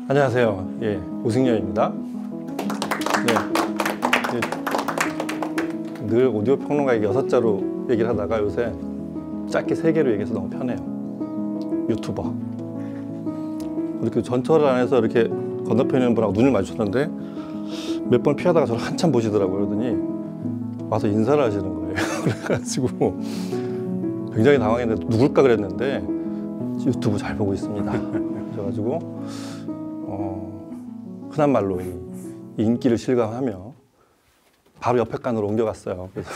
안녕하세요. 예, 오승열입니다. 네, 늘 오디오 평론가에게 6자로 얘기를 하다가 요새 짧게 3개로 얘기해서 너무 편해요. 유튜버. 이렇게 전철 안에서 이렇게 건너편에 있는 분하고 눈을 마주쳤는데 몇 번 피하다가 저를 한참 보시더라고요. 그러더니 와서 인사를 하시는 거예요. 그래가지고 굉장히 당황했는데 누굴까 그랬는데 유튜브 잘 보고 있습니다. 그래가지고 흔한 말로 이 인기를 실감하며 바로 옆에 칸으로 옮겨갔어요. 그래서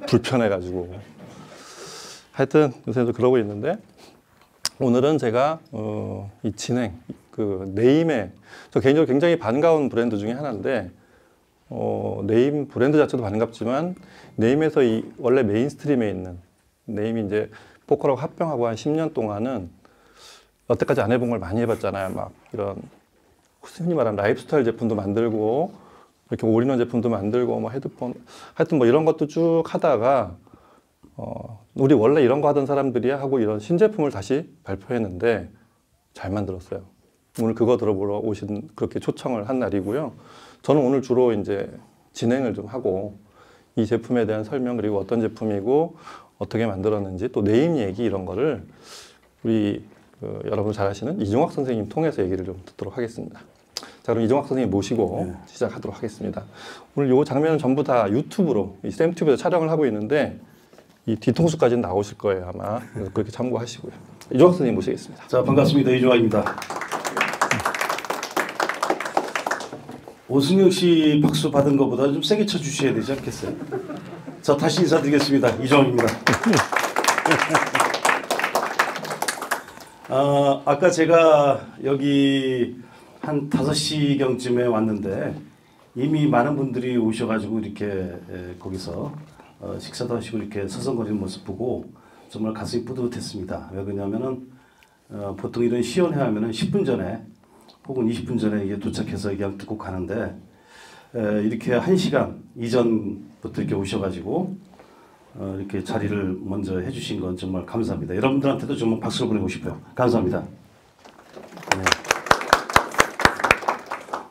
불편해가지고 하여튼 요새도 그러고 있는데 오늘은 제가 이 진행, 네임의 저 개인적으로 굉장히 반가운 브랜드 중에 하나인데 네임 브랜드 자체도 반갑지만 네임에서 이 원래 메인스트림에 있는 네임이 이제 포커라고 합병하고 한 10년 동안은 여태까지 안 해본 걸 많이 해봤잖아요. 막 이런 흔히 말하는 라이프스타일 제품도 만들고 이렇게 올인원 제품도 만들고 뭐 헤드폰 하여튼 뭐 이런 것도 쭉 하다가 우리 원래 이런 거 하던 사람들이야 하고 이런 신제품을 다시 발표했는데 잘 만들었어요. 오늘 그거 들어보러 오신 그렇게 초청을 한 날이고요. 저는 오늘 주로 이제 진행을 좀 하고 이 제품에 대한 설명 그리고 어떤 제품이고 어떻게 만들었는지 또 네임 얘기 이런 거를 우리 여러분 잘 아시는 이종학 선생님 통해서 얘기를 좀 듣도록 하겠습니다. 자, 그럼 이종학 선생님 모시고 시작하도록 하겠습니다. 오늘 요 장면은 전부 다 유튜브로 이 쌤튜브에서 촬영을 하고 있는데 이 뒤통수까지는 나오실 거예요 아마. 그래서 그렇게 참고하시고요. 이종학 선생님 모시겠습니다. 자, 반갑습니다. 이종학입니다. 오승영 씨 박수 받은 것보다 좀 세게 쳐주셔야 되지 않겠어요? 자, 다시 인사드리겠습니다. 이종학입니다. 아까 제가 여기 한 5시경쯤에 왔는데 이미 많은 분들이 오셔가지고 이렇게 거기서 식사도 하시고 이렇게 서성거리는 모습 보고 정말 가슴이 뿌듯했습니다. 왜 그러냐면은 보통 이런 시연회 하면은 10분 전에 혹은 20분 전에 이게 도착해서 그냥 듣고 가는데 이렇게 1시간 이전부터 이렇게 오셔가지고 이렇게 자리를 먼저 해주신 건 정말 감사합니다. 여러분들한테도 정말 박수를 보내고 싶어요. 감사합니다. 네.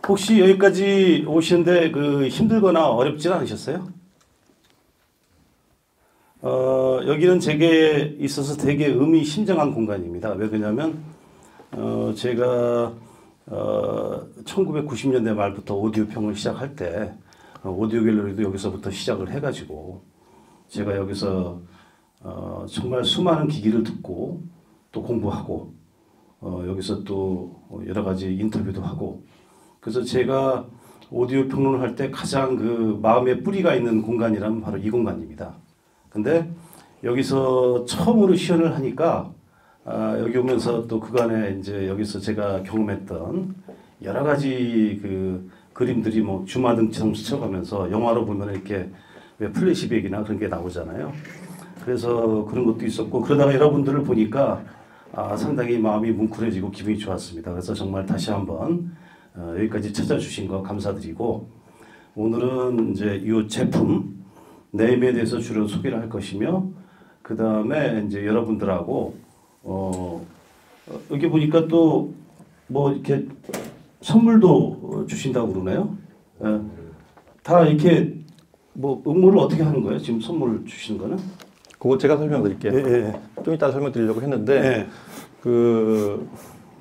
혹시 여기까지 오시는데 힘들거나 어렵진 않으셨어요? 여기는 제게 있어서 되게 의미심장한 공간입니다. 왜 그러냐면 제가 1990년대 말부터 오디오 평을 시작할 때 오디오 갤러리도 여기서부터 시작을 해가지고 제가 여기서 정말 수많은 기기를 듣고 또 공부하고 여기서 또 여러 가지 인터뷰도 하고 그래서 제가 오디오 평론을 할 때 가장 마음의 뿌리가 있는 공간이라면 바로 이 공간입니다. 근데 여기서 처음으로 시연을 하니까 여기 오면서 또 그간에 이제 여기서 제가 경험했던 여러 가지 그림들이 뭐 주마등처럼 스쳐가면서 영화로 보면 이렇게 왜 플래시백이나 그런 게 나오잖아요. 그래서 그런 것도 있었고 그러다가 여러분들을 보니까 상당히 마음이 뭉클해지고 기분이 좋았습니다. 그래서 정말 다시 한번 여기까지 찾아주신 거 감사드리고 오늘은 이제 이 제품 네임에 대해서 주로 소개를 할 것이며 그 다음에 이제 여러분들하고 여기 보니까 또 뭐 이렇게 선물도 주신다고 그러네요. 다 이렇게 뭐 응모를 어떻게 하는 거예요? 지금 선물을 주시는 거는? 그거 제가 설명드릴게요. 예. 좀 이따 설명드리려고 했는데 예.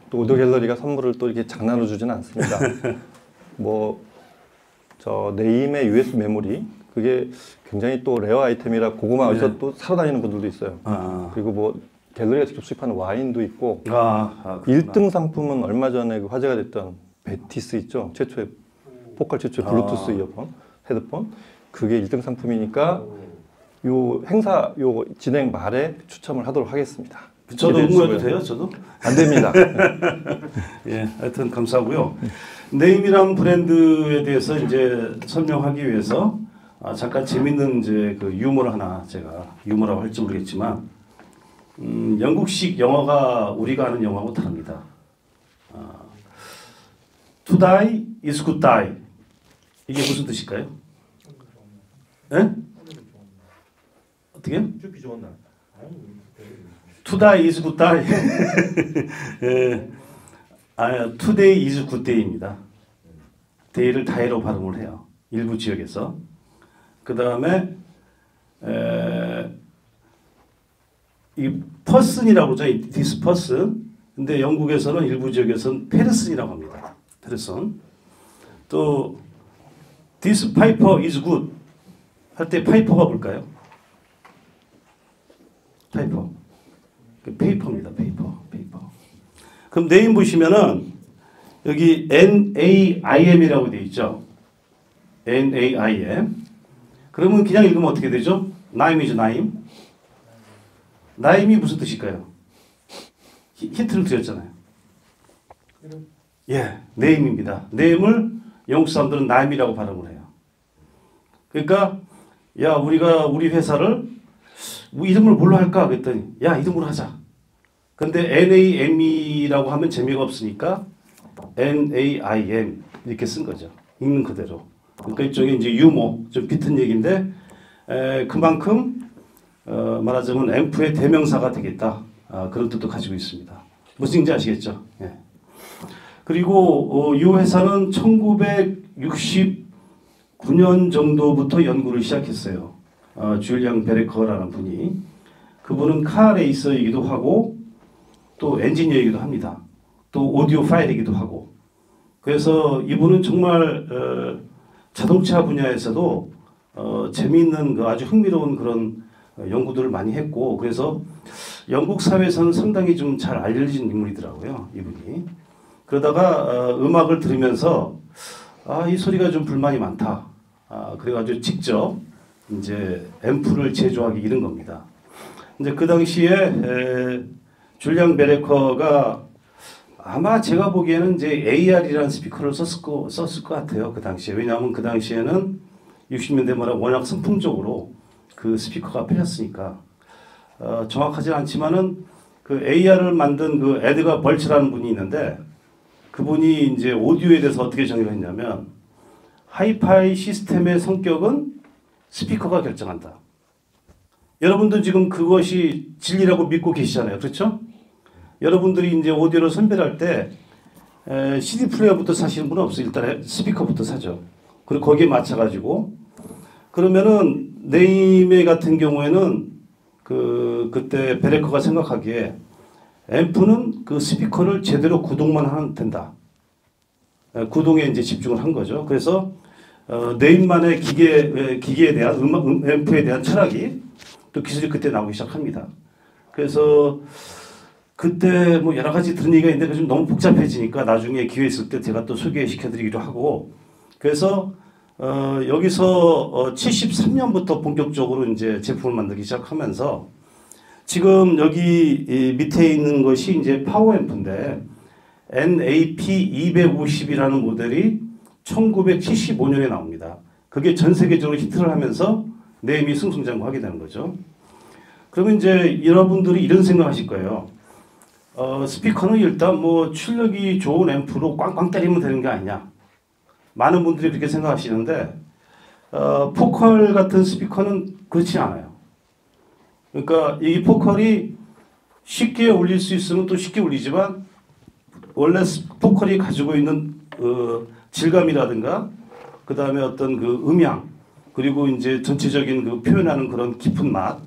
또 오디오 갤러리가 선물을 또 이렇게 장난으로 주지는 않습니다. 저 네임의 USB 메모리 그게 굉장히 또 레어 아이템이라 고구마 어디서 또 사러 다니는 분들도 있어요. 그리고 뭐 갤러리가 직접 수입하는 와인도 있고 1등 상품은 얼마 전에 화제가 됐던 베티스 있죠. 포컬 최초의 블루투스 이어폰, 헤드폰 그게 1등 상품이니까 요 행사 요 진행 말에 추첨을 하도록 하겠습니다. 저도 응모해도 돼요? 저도? 안 됩니다. 예, 하여튼 감사하고요. 네임이란 브랜드에 대해서 이제 설명하기 위해서 잠깐 재밌는 이제 유머를 하나 제가 유머라고 할지 모르겠지만 영국식 영어가 우리가 아는 영어하고 다릅니다. To die is good die. 이게 무슨 뜻일까요? 예? 어떻게? 죽기 좋은 날. To die is good die. 예. today is good day입니다. day를 day로 발음을 해요. 일부 지역에서. 그 다음에 이 person이라고 그러죠. this person. 근데 영국에서는 일부 지역에서는 person이라고 합니다. person. 또 this paper is good 할 때 paper가 뭘까요? paper. paper입니다. paper. 그럼 네임 보시면은 여기 NAIM이라고 되어 있죠. NAIM. 그러면 그냥 읽으면 어떻게 되죠? 나임이죠, 나임. 나임이 무슨 뜻일까요? 힌트를 드렸잖아요. 예, 네임입니다. 네임을 영국 사람들은 나임이라고 발음을 해요. 그러니까 야, 우리가 우리 회사를 뭐 이름을 뭘로 할까? 그랬더니 야, 이름으로 하자. 근데 NAM이라고 하면 재미가 없으니까 NAIM 이렇게 쓴 거죠. 읽는 그대로. 그러니까 일종의 이제 유머, 좀 비튼 얘기인데 그만큼 말하자면 앰프의 대명사가 되겠다. 그런 뜻도 가지고 있습니다. 무슨지 아시겠죠? 예. 그리고 이 회사는 1969년 정도부터 연구를 시작했어요. 줄리앙 베레커라는 분이. 그분은 카 레이서이기도 하고 또 엔지니어이기도 합니다. 또 오디오 파일이기도 하고. 그래서 이분은 정말 자동차 분야에서도 재미있는 아주 흥미로운 그런 연구들을 많이 했고, 그래서 영국 사회에서는 상당히 좀 잘 알려진 인물이더라고요, 이분이. 그러다가 음악을 들으면서 이 소리가 좀 불만이 많다. 그래가지고 직접 이제 앰프를 제조하기 이른 겁니다. 근데 그 당시에 줄리앙 베레커가 아마 제가 보기에는 이제 AR이라는 스피커를 썼을 것 같아요. 그 당시에. 왜냐하면 그 당시에는 60년대 말에 워낙 선풍적으로 그 스피커가 팔렸으니까. 정확하지 않지만은 그 AR을 만든 그 에드가 벌츠라는 분이 있는데 그분이 이제 오디오에 대해서 어떻게 정의를 했냐면 하이파이 시스템의 성격은 스피커가 결정한다. 여러분도 지금 그것이 진리라고 믿고 계시잖아요. 그렇죠? 여러분들이 이제 오디오를 선별할 때 CD 플레이어부터 사시는 분은 없어요. 일단 스피커부터 사죠. 그리고 거기에 맞춰가지고 그러면은 네임의 같은 경우에는 그때 베레커가 생각하기에 앰프는 그 스피커를 제대로 구동만 하면 된다. 구동에 이제 집중을 한 거죠. 그래서 네임만의 기계에 대한 앰프에 대한 철학이 또 기술이 그때 나오기 시작합니다. 그래서 그때 뭐 여러 가지 들은 얘기가 있는데 좀 너무 복잡해지니까 나중에 기회 있을 때 제가 또 소개시켜드리기도 하고 그래서 여기서 73년부터 본격적으로 이제 제품을 만들기 시작하면서 지금 여기 밑에 있는 것이 이제 파워 앰프인데 NAP250이라는 모델이 1975년에 나옵니다. 그게 전 세계적으로 히트를 하면서 네임이 승승장구하게 되는 거죠. 그러면 이제 여러분들이 이런 생각하실 거예요. 스피커는 일단 뭐 출력이 좋은 앰프로 꽝꽝 때리면 되는 게 아니냐. 많은 분들이 그렇게 생각하시는데 포컬 같은 스피커는 그렇지 않아요. 그러니까 이 포컬이 쉽게 울릴 수 있으면 또 쉽게 울리지만 원래 포컬이 가지고 있는 질감이라든가 그 다음에 어떤 그 음향 그리고 이제 전체적인 그 표현하는 그런 깊은 맛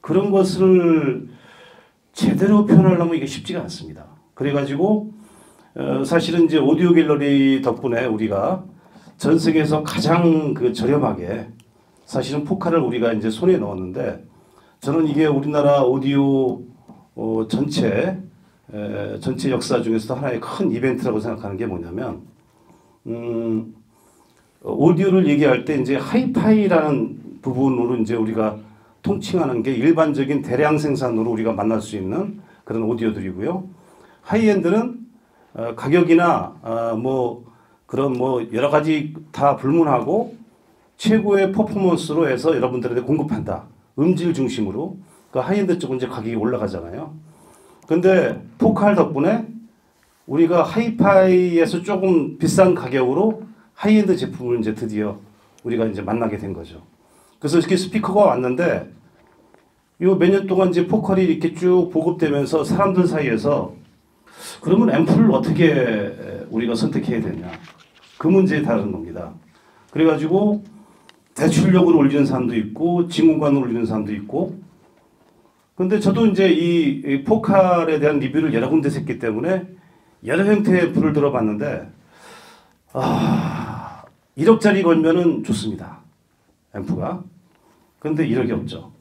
그런 것을 제대로 표현하려면 이게 쉽지가 않습니다. 그래가지고 사실은 이제 오디오 갤러리 덕분에 우리가 전 세계에서 가장 그 저렴하게 사실은 포칼을 우리가 이제 손에 넣었는데 저는 이게 우리나라 오디오 전체 역사 중에서도 하나의 큰 이벤트라고 생각하는 게 뭐냐면 오디오를 얘기할 때 이제 하이파이라는 부분으로 이제 우리가 통칭하는 게 일반적인 대량 생산으로 우리가 만날 수 있는 그런 오디오들이고요. 하이엔드는 가격이나 뭐 그런 뭐 여러 가지 다 불문하고 최고의 퍼포먼스로 해서 여러분들한테 공급한다. 음질 중심으로. 그 하이엔드 쪽은 이제 가격이 올라가잖아요. 근데 포칼 덕분에 우리가 하이파이에서 조금 비싼 가격으로 하이엔드 제품을 이제 드디어 우리가 이제 만나게 된 거죠. 그래서 이렇게 스피커가 왔는데 요 몇 년 동안 이제 포컬이 이렇게 쭉 보급되면서 사람들 사이에서 그러면 앰플을 어떻게 우리가 선택해야 되냐? 그 문제에 다른 겁니다. 그래가지고 대출력을 올리는 사람도 있고 진공관을 올리는 사람도 있고. 근데 저도 이제 이 포칼에 대한 리뷰를 여러 군데서 했기 때문에 여러 형태의 앰플을 들어봤는데 1억짜리 걸면은 좋습니다. 앰프가. 근데 1억이 없죠.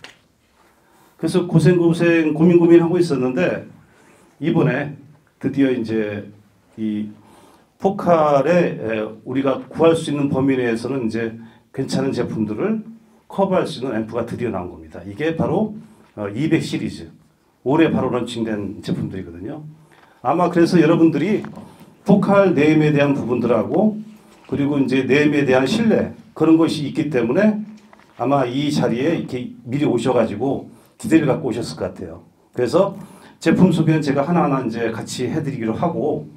그래서 고민하고 있었는데 이번에 드디어 이제 이 포칼에 우리가 구할 수 있는 범위 내에서는 이제 괜찮은 제품들을 커버할 수 있는 앰프가 드디어 나온 겁니다. 이게 바로 200 시리즈. 올해 바로 런칭된 제품들이거든요. 아마 그래서 여러분들이 포칼 네임에 대한 부분들하고 그리고 이제 네임에 대한 신뢰 그런 것이 있기 때문에 아마 이 자리에 이렇게 미리 오셔가지고 기대를 갖고 오셨을 것 같아요. 그래서 제품 소개는 제가 하나하나 이제 같이 해드리기로 하고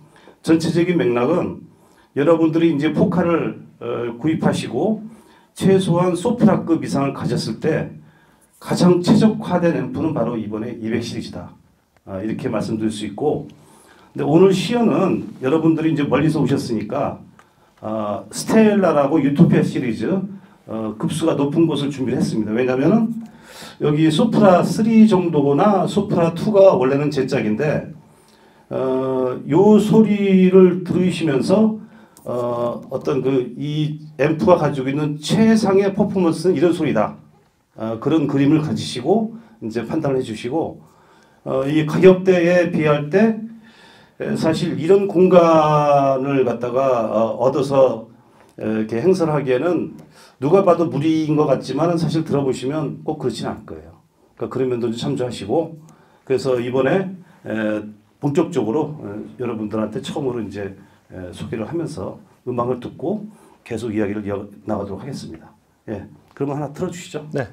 전체적인 맥락은 여러분들이 이제 포칼을 구입하시고 최소한 소프라급 이상을 가졌을 때 가장 최적화된 앰프는 바로 이번에 200 시리즈다. 이렇게 말씀드릴 수 있고, 근데 오늘 시연은 여러분들이 이제 멀리서 오셨으니까 스텔라라고 유토피아 시리즈 급수가 높은 것을 준비를 했습니다. 왜냐하면은 여기 소프라 3 정도나 소프라 2가 원래는 제 짝인데 요 소리를 들으시면서 어떤 이 앰프가 가지고 있는 최상의 퍼포먼스는 이런 소리다. 그런 그림을 가지시고 이제 판단을 해주시고 이 가격대에 비할 때 사실 이런 공간을 갖다가 얻어서 이렇게 행사를 하기에는 누가 봐도 무리인 것 같지만 사실 들어보시면 꼭 그렇지는 않을 거예요. 그러니까 그런 면도 참조하시고 그래서 이번에 본격적으로 여러분들한테 처음으로 이제 소개를 하면서 음악을 듣고 계속 이야기를 나가도록 하겠습니다. 예, 그러면 하나 틀어주시죠. 네.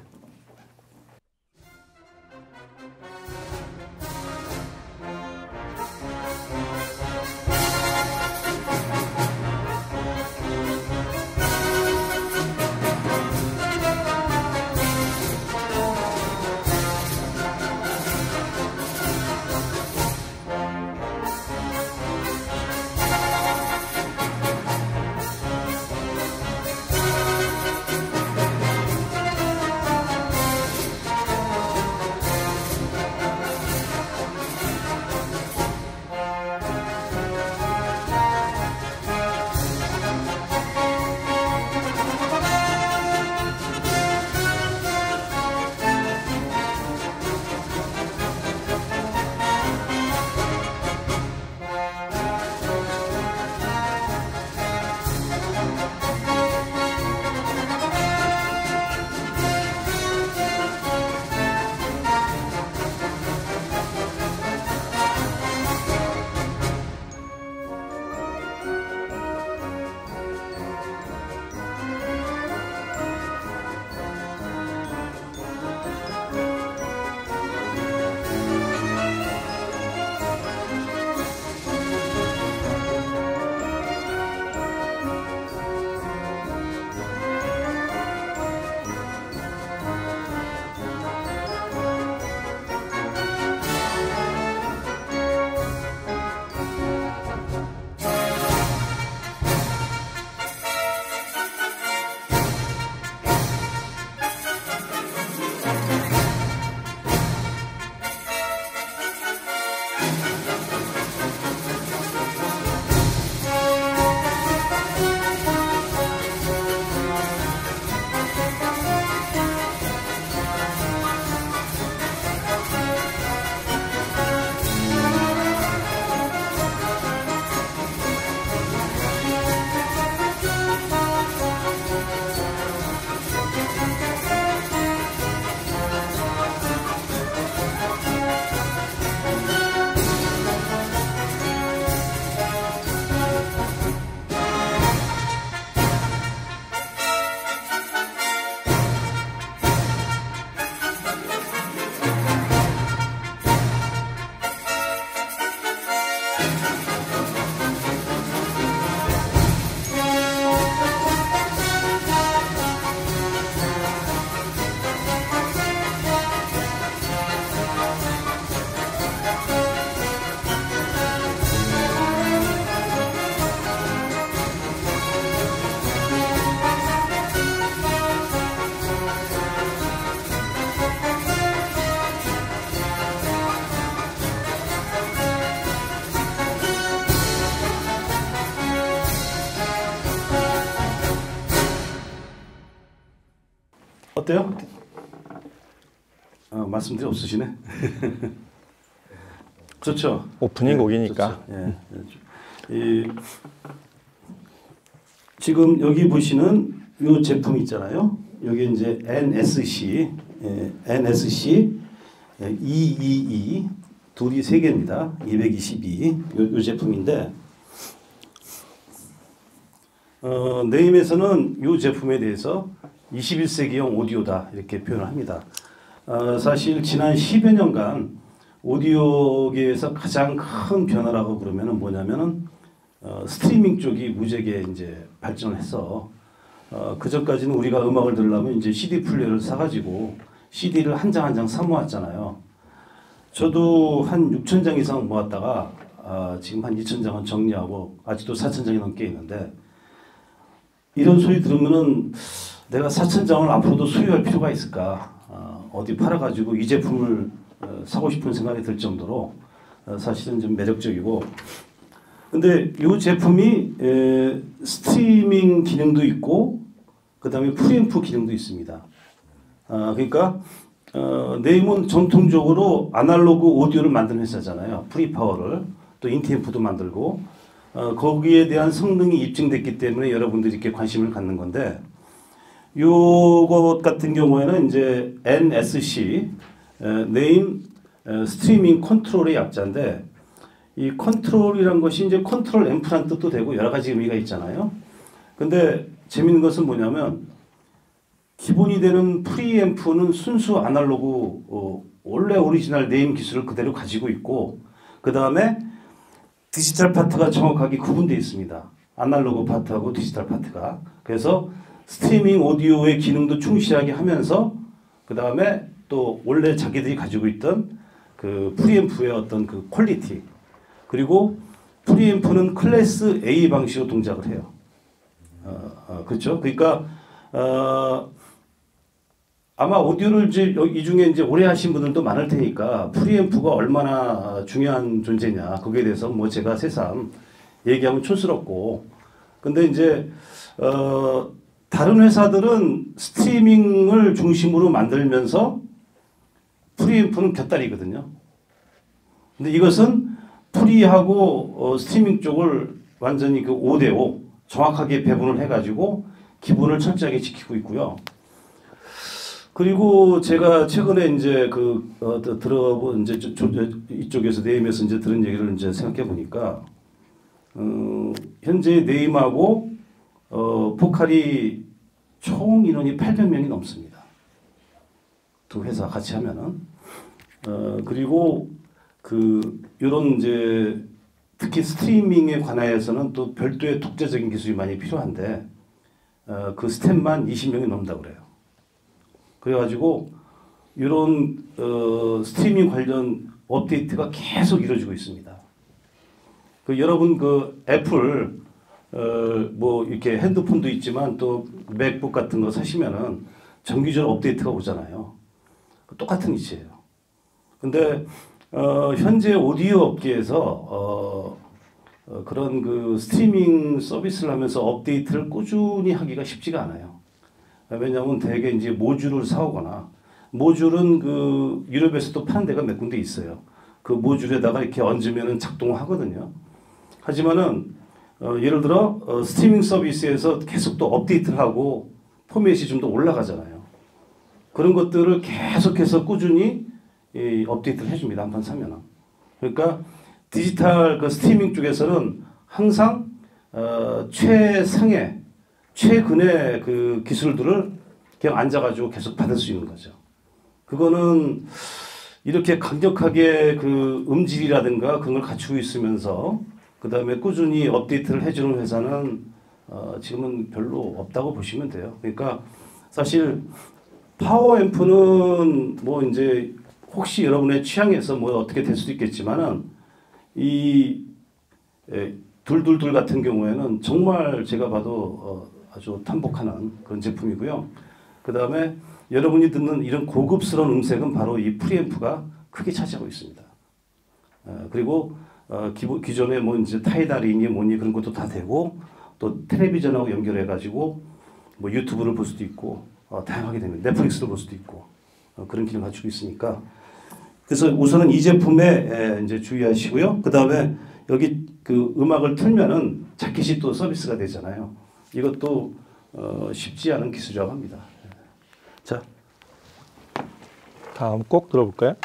어때요? 말씀들이 없으시네. 좋죠. 오프닝 곡이니까. 좋죠. 지금 여기 보시는 이 제품 있잖아요. 여기 이제 NSC, NSC 222 둘이 세 개입니다. 222 이 제품인데 네임에서는 이 제품에 대해서 21세기형 오디오다 이렇게 표현을 합니다. 사실 지난 10여 년간 오디오계에서 가장 큰 변화라고 그러면은 뭐냐면은 스트리밍 쪽이 무지하게 이제 발전을 해서 그 전까지는 우리가 음악을 들으려면 이제 CD 플레이어를 사가지고 CD를 한 장 한 장 사 모았잖아요. 저도 한 6천 장 이상 모았다가 지금 한 2천 장은 정리하고 아직도 4천 장이 넘게 있는데 이런 소리 들으면은 내가 4천 장을 앞으로도 소유할 필요가 있을까? 어디 팔아가지고 이 제품을 사고 싶은 생각이 들 정도로 사실은 좀 매력적이고 근데 이 제품이 스트리밍 기능도 있고 그 다음에 프리앰프 기능도 있습니다. 그러니까 네임은 전통적으로 아날로그 오디오를 만드는 회사잖아요. 프리파워를 또 인티앰프도 만들고 거기에 대한 성능이 입증됐기 때문에 여러분들이 이렇게 관심을 갖는 건데 요것 같은 경우에는 이제 NSC 네임 스트리밍 컨트롤의 약자인데 이 컨트롤이란 것이 이제 컨트롤 앰프란 뜻도 되고 여러 가지 의미가 있잖아요. 근데 재밌는 것은 뭐냐면 기본이 되는 프리앰프는 순수 아날로그 원래 오리지널 네임 기술을 그대로 가지고 있고 그 다음에 디지털 파트가 정확하게 구분되어 있습니다. 아날로그 파트하고 디지털 파트가. 그래서 스트리밍 오디오의 기능도 충실하게 하면서 그 다음에 또 원래 자기들이 가지고 있던 그 프리앰프의 어떤 그 퀄리티 그리고 프리앰프는 클래스 A 방식으로 동작을 해요. 그렇죠? 그러니까 아마 오디오를 이제 이 중에 이제 오래 하신 분들도 많을 테니까 프리앰프가 얼마나 중요한 존재냐 거기에 대해서 뭐 제가 새삼 얘기하면 촌스럽고 근데 이제 다른 회사들은 스트리밍을 중심으로 만들면서 프리앰프는 곁다리거든요. 근데 이것은 프리하고 스트리밍 쪽을 완전히 그 5대5 정확하게 배분을 해가지고 기본을 철저하게 지키고 있고요. 그리고 제가 최근에 이제 들어본 이제 이쪽에서 네임에서 이제 들은 얘기를 이제 생각해 보니까 현재 네임하고 포칼이 총 인원이 800명이 넘습니다. 두 회사 같이 하면은 그리고 이런 이제 특히 스트리밍에 관하여서는 또 별도의 독자적인 기술이 많이 필요한데 그 스텝만 20명이 넘는다고 그래요. 그래가지고 이런 스트리밍 관련 업데이트가 계속 이루어지고 있습니다. 여러분 애플 뭐 이렇게 핸드폰도 있지만 또 맥북 같은 거 사시면은 정기적으로 업데이트가 오잖아요. 똑같은 이치예요. 근데 현재 오디오 업계에서 그런 그 스트리밍 서비스를 하면서 업데이트를 꾸준히 하기가 쉽지가 않아요. 왜냐하면 대개 이제 모듈을 사오거나 모듈은 그 유럽에서도 파는 데가 몇 군데 있어요. 그 모듈에다가 이렇게 얹으면은 작동하거든요. 하지만은 예를 들어 스트리밍 서비스에서 계속 또 업데이트를 하고 포맷이 좀 더 올라가잖아요. 그런 것들을 계속해서 꾸준히 업데이트를 해줍니다. 한 판 사면은. 그러니까 디지털 그 스트리밍 쪽에서는 항상 최근의 그 기술들을 그냥 앉아가지고 계속 받을 수 있는 거죠. 그거는 이렇게 강력하게 그 음질이라든가 그런 걸 갖추고 있으면서 그 다음에 꾸준히 업데이트를 해주는 회사는 지금은 별로 없다고 보시면 돼요. 그러니까 사실 파워앰프는 뭐 이제 혹시 여러분의 취향에서 뭐 어떻게 될 수도 있겠지만은 이 둘둘둘 같은 경우에는 정말 제가 봐도 아주 탐복하는 그런 제품이고요. 그 다음에 여러분이 듣는 이런 고급스러운 음색은 바로 이 프리앰프가 크게 차지하고 있습니다. 그리고 기존에 뭐 이제 타이다리니 뭐니 그런 것도 다 되고 또 텔레비전하고 연결해 가지고 뭐 유튜브를 볼 수도 있고 다양하게 됩니다. 넷플릭스도 볼 수도 있고 그런 기능을 가지고 있으니까 그래서 우선은 이 제품에 이제 주의하시고요. 그 다음에 여기 그 음악을 틀면은 자켓이 또 서비스가 되잖아요. 이것도 쉽지 않은 기술이라고 합니다. 자, 다음 꼭 들어볼까요?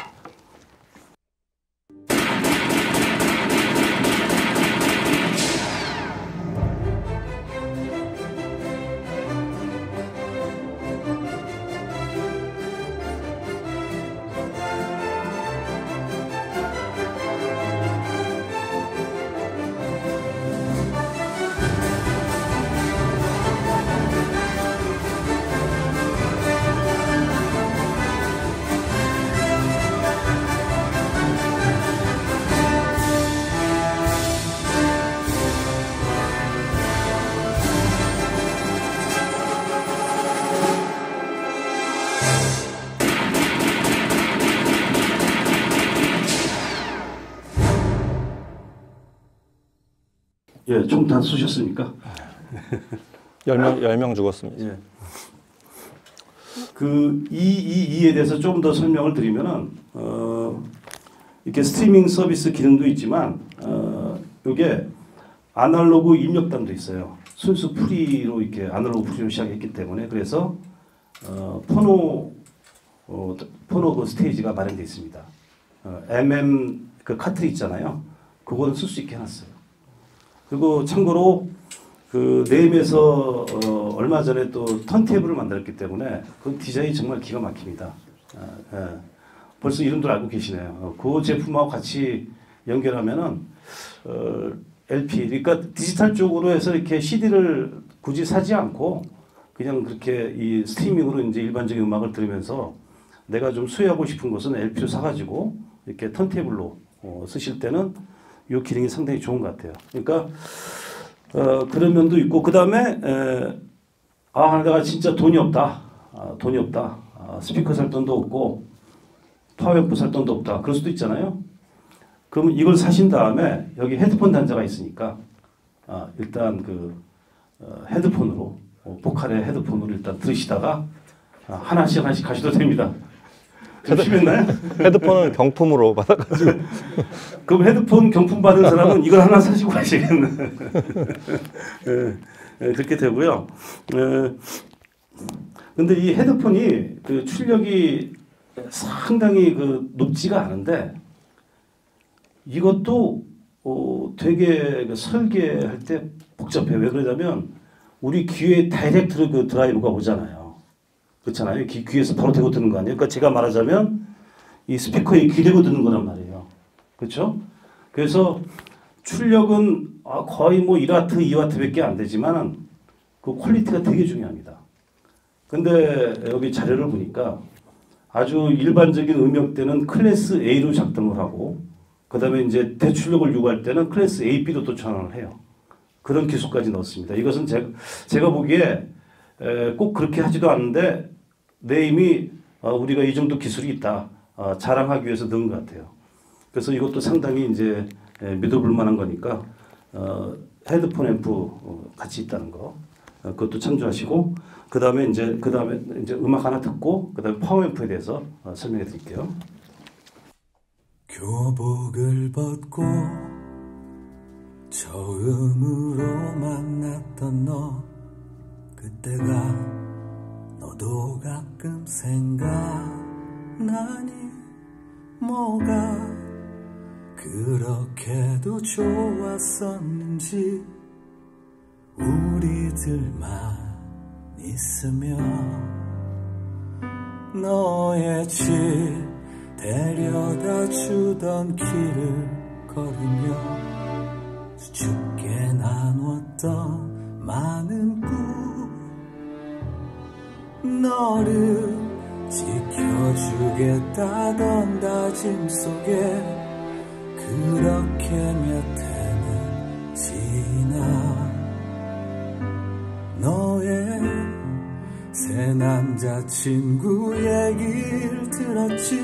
예, 좀 다 쏘셨습니까? 10명 죽었습니다. 예. 그 이에 대해서 좀 더 설명을 드리면은 이렇게 스트리밍 서비스 기능도 있지만 이게 아날로그 입력단도 있어요. 순수 프리로 이렇게 아날로그 프리로 시작했기 때문에 그래서 포노 그 스테이지가 마련되어 있습니다. MM 그 카트리 있잖아요. 그거는 쓸 수 있게 해놨어요. 그리고 참고로 그 네임에서 얼마 전에 또 턴테이블을 만들었기 때문에 그 디자인이 정말 기가 막힙니다. 예. 벌써 이름들 알고 계시네요. 그 제품하고 같이 연결하면은 LP, 그러니까 디지털 쪽으로 해서 이렇게 CD를 굳이 사지 않고 그냥 그렇게 이 스트리밍으로 이제 일반적인 음악을 들으면서 내가 좀 소유하고 싶은 것은 LP로 사가지고 이렇게 턴테이블로 쓰실 때는 이 기능이 상당히 좋은 것 같아요. 그러니까 그런 면도 있고 그 다음에 내가 진짜 돈이 없다. 스피커 살 돈도 없고 파워앰프 살 돈도 없다. 그럴 수도 있잖아요. 그러면 이걸 사신 다음에 여기 헤드폰 단자가 있으니까 일단 그 헤드폰으로 보컬의 헤드폰으로 일단 들으시다가 하나씩 가셔도 됩니다. 좀 심했나요? 헤드폰은 경품으로 받아가지고. 그럼 헤드폰 경품 받은 사람은 이걸 하나 사시고 가시겠네. 그렇게 되고요. 근데 이 헤드폰이 그 출력이 상당히 그 높지가 않은데 이것도 되게 그 설계할 때 복잡해요. 왜 그러냐면 우리 귀에 다이렉트 그 드라이브가 오잖아요. 그렇잖아요. 귀에서 바로 대고 듣는 거 아니에요. 그러니까 제가 말하자면 이 스피커에 귀 대고 듣는 거란 말이에요. 그렇죠? 그래서 출력은 거의 뭐 1와트, 2와트밖에 안 되지만 그 퀄리티가 되게 중요합니다. 근데 여기 자료를 보니까 아주 일반적인 음역대는 클래스 A로 작동을 하고 그 다음에 이제 대출력을 요구할 때는 클래스 A, B로 또 전환을 해요. 그런 기술까지 넣었습니다. 이것은 제가 보기에 꼭 그렇게 하지도 않는데 네임이 우리가 이 정도 기술이 있다 자랑하기 위해서 넣은 것 같아요. 그래서 이것도 상당히 이제 믿어볼 만한 거니까 헤드폰 앰프 같이 있다는 거 그것도 참조하시고 그 다음에 이제 음악 하나 듣고 그 다음에 파워 앰프에 대해서 설명해 드릴게요. 교복을 벗고 처음으로 만났던 너 그때가 너도 가끔 생각나니 뭐가 그렇게도 좋았었는지 우리들만 있으며 너의 집 데려다 주던 길을 걸으며 수줍게 나눴던 많은 꿈 너를 지켜주겠다던 다짐 속에 그렇게 몇 해는 지나 너의 새 남자친구 얘기를 들었지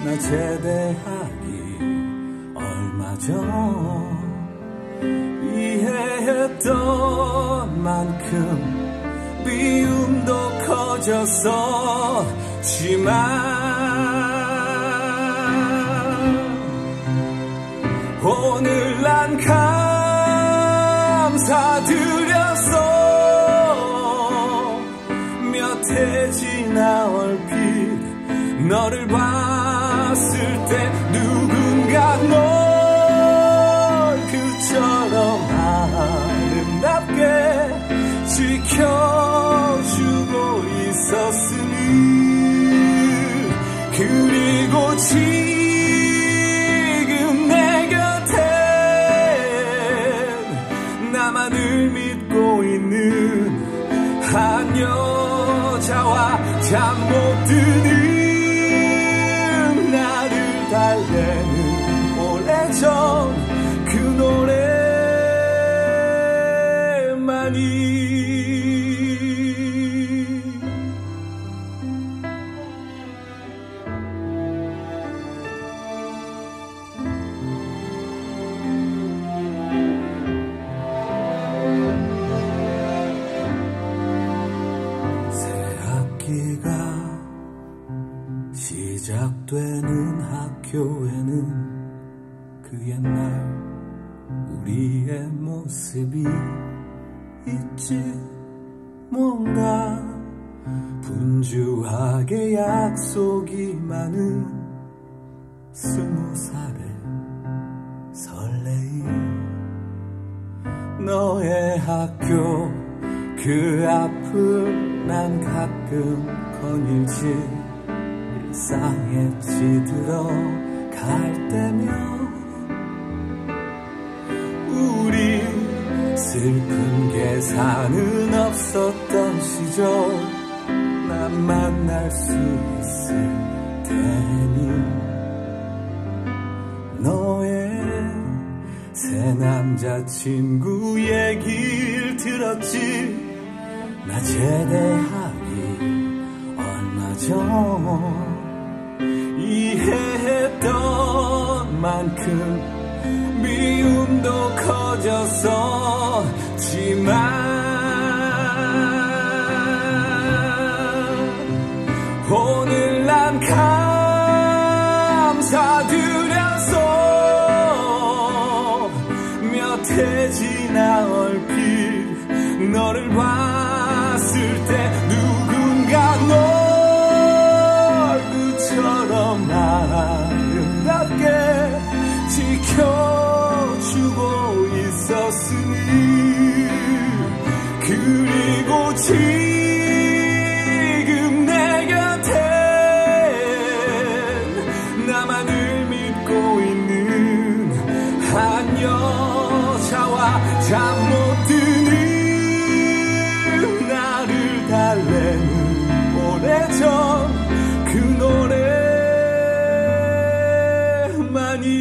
나 제대하기 얼마 전 이해했던 만큼 미움도 커졌었지만 오늘 난 감사드렸어. 몇 해 지나 얼핏 너를 봤을 때 누군가 널 그처럼 아름답게 지켜주고 있었으니 그리고 지금 내 곁엔 나만을 믿고 있는 한 여자와 잠 못 드는 나를 달래는 오래전 그 노래만이 시작되는 학교에는 그 옛날 우리의 모습이 있지. 뭔가 분주하게 약속이 많은 20살의 설레임. 너의 학교 그 앞을 난 가끔 거닐지. 일상에 찌들어 갈 때면 우리 슬픈 계산은 없었던 시절 난 만날 수 있을 테니 너의 새 남자친구 얘기를 들었지. 나 제대하기 얼마 전 이해했던 만큼 미움도 커졌었지만 오늘 난 감사드렸어. 몇 해 지나 얼핏 너를 봤을 때 누군가 널 그처럼 아름답게 지켜주고 있었으니 그리고 지금 내 곁엔 나만을 믿고 있는 한 여자와 잠 못 드는 나를 달래는 오래전 그 노래만이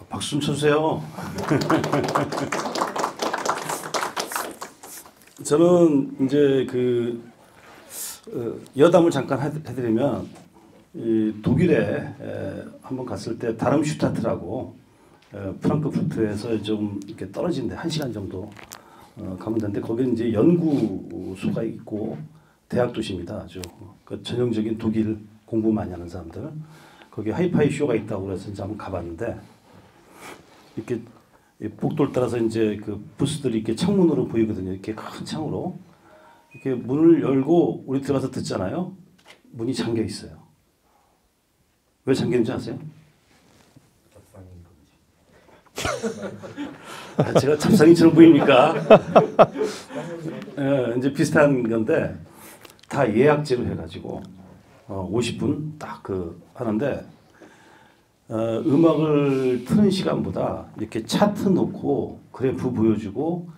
박수 좀 쳐주세요. 저는 이제 그 여담을 잠깐 해드리면 이 독일에 한번 갔을 때 다름슈타트라고 프랑크푸르트에서 좀 이렇게 떨어진데 1시간 정도 가면 되는데 거기는 이제 연구소가 있고 대학 도시입니다. 아주 그 전형적인 독일 공부 많이 하는 사람들. 거기 하이파이 쇼가 있다고 그래서 이제 한번 가봤는데 이렇게 복도를 따라서 이제 그 부스들이 이렇게 창문으로 보이거든요. 이렇게 큰 창으로 이렇게 문을 열고 우리 들어가서 듣잖아요. 문이 잠겨 있어요. 왜 잠기는지 아세요? 제가 잡상인처럼 보입니까? 이제 비슷한 건데 다 예약제로 해가지고 50분 딱 그 하는데 음악을 트는 시간보다 이렇게 차트 놓고 그래프 보여주고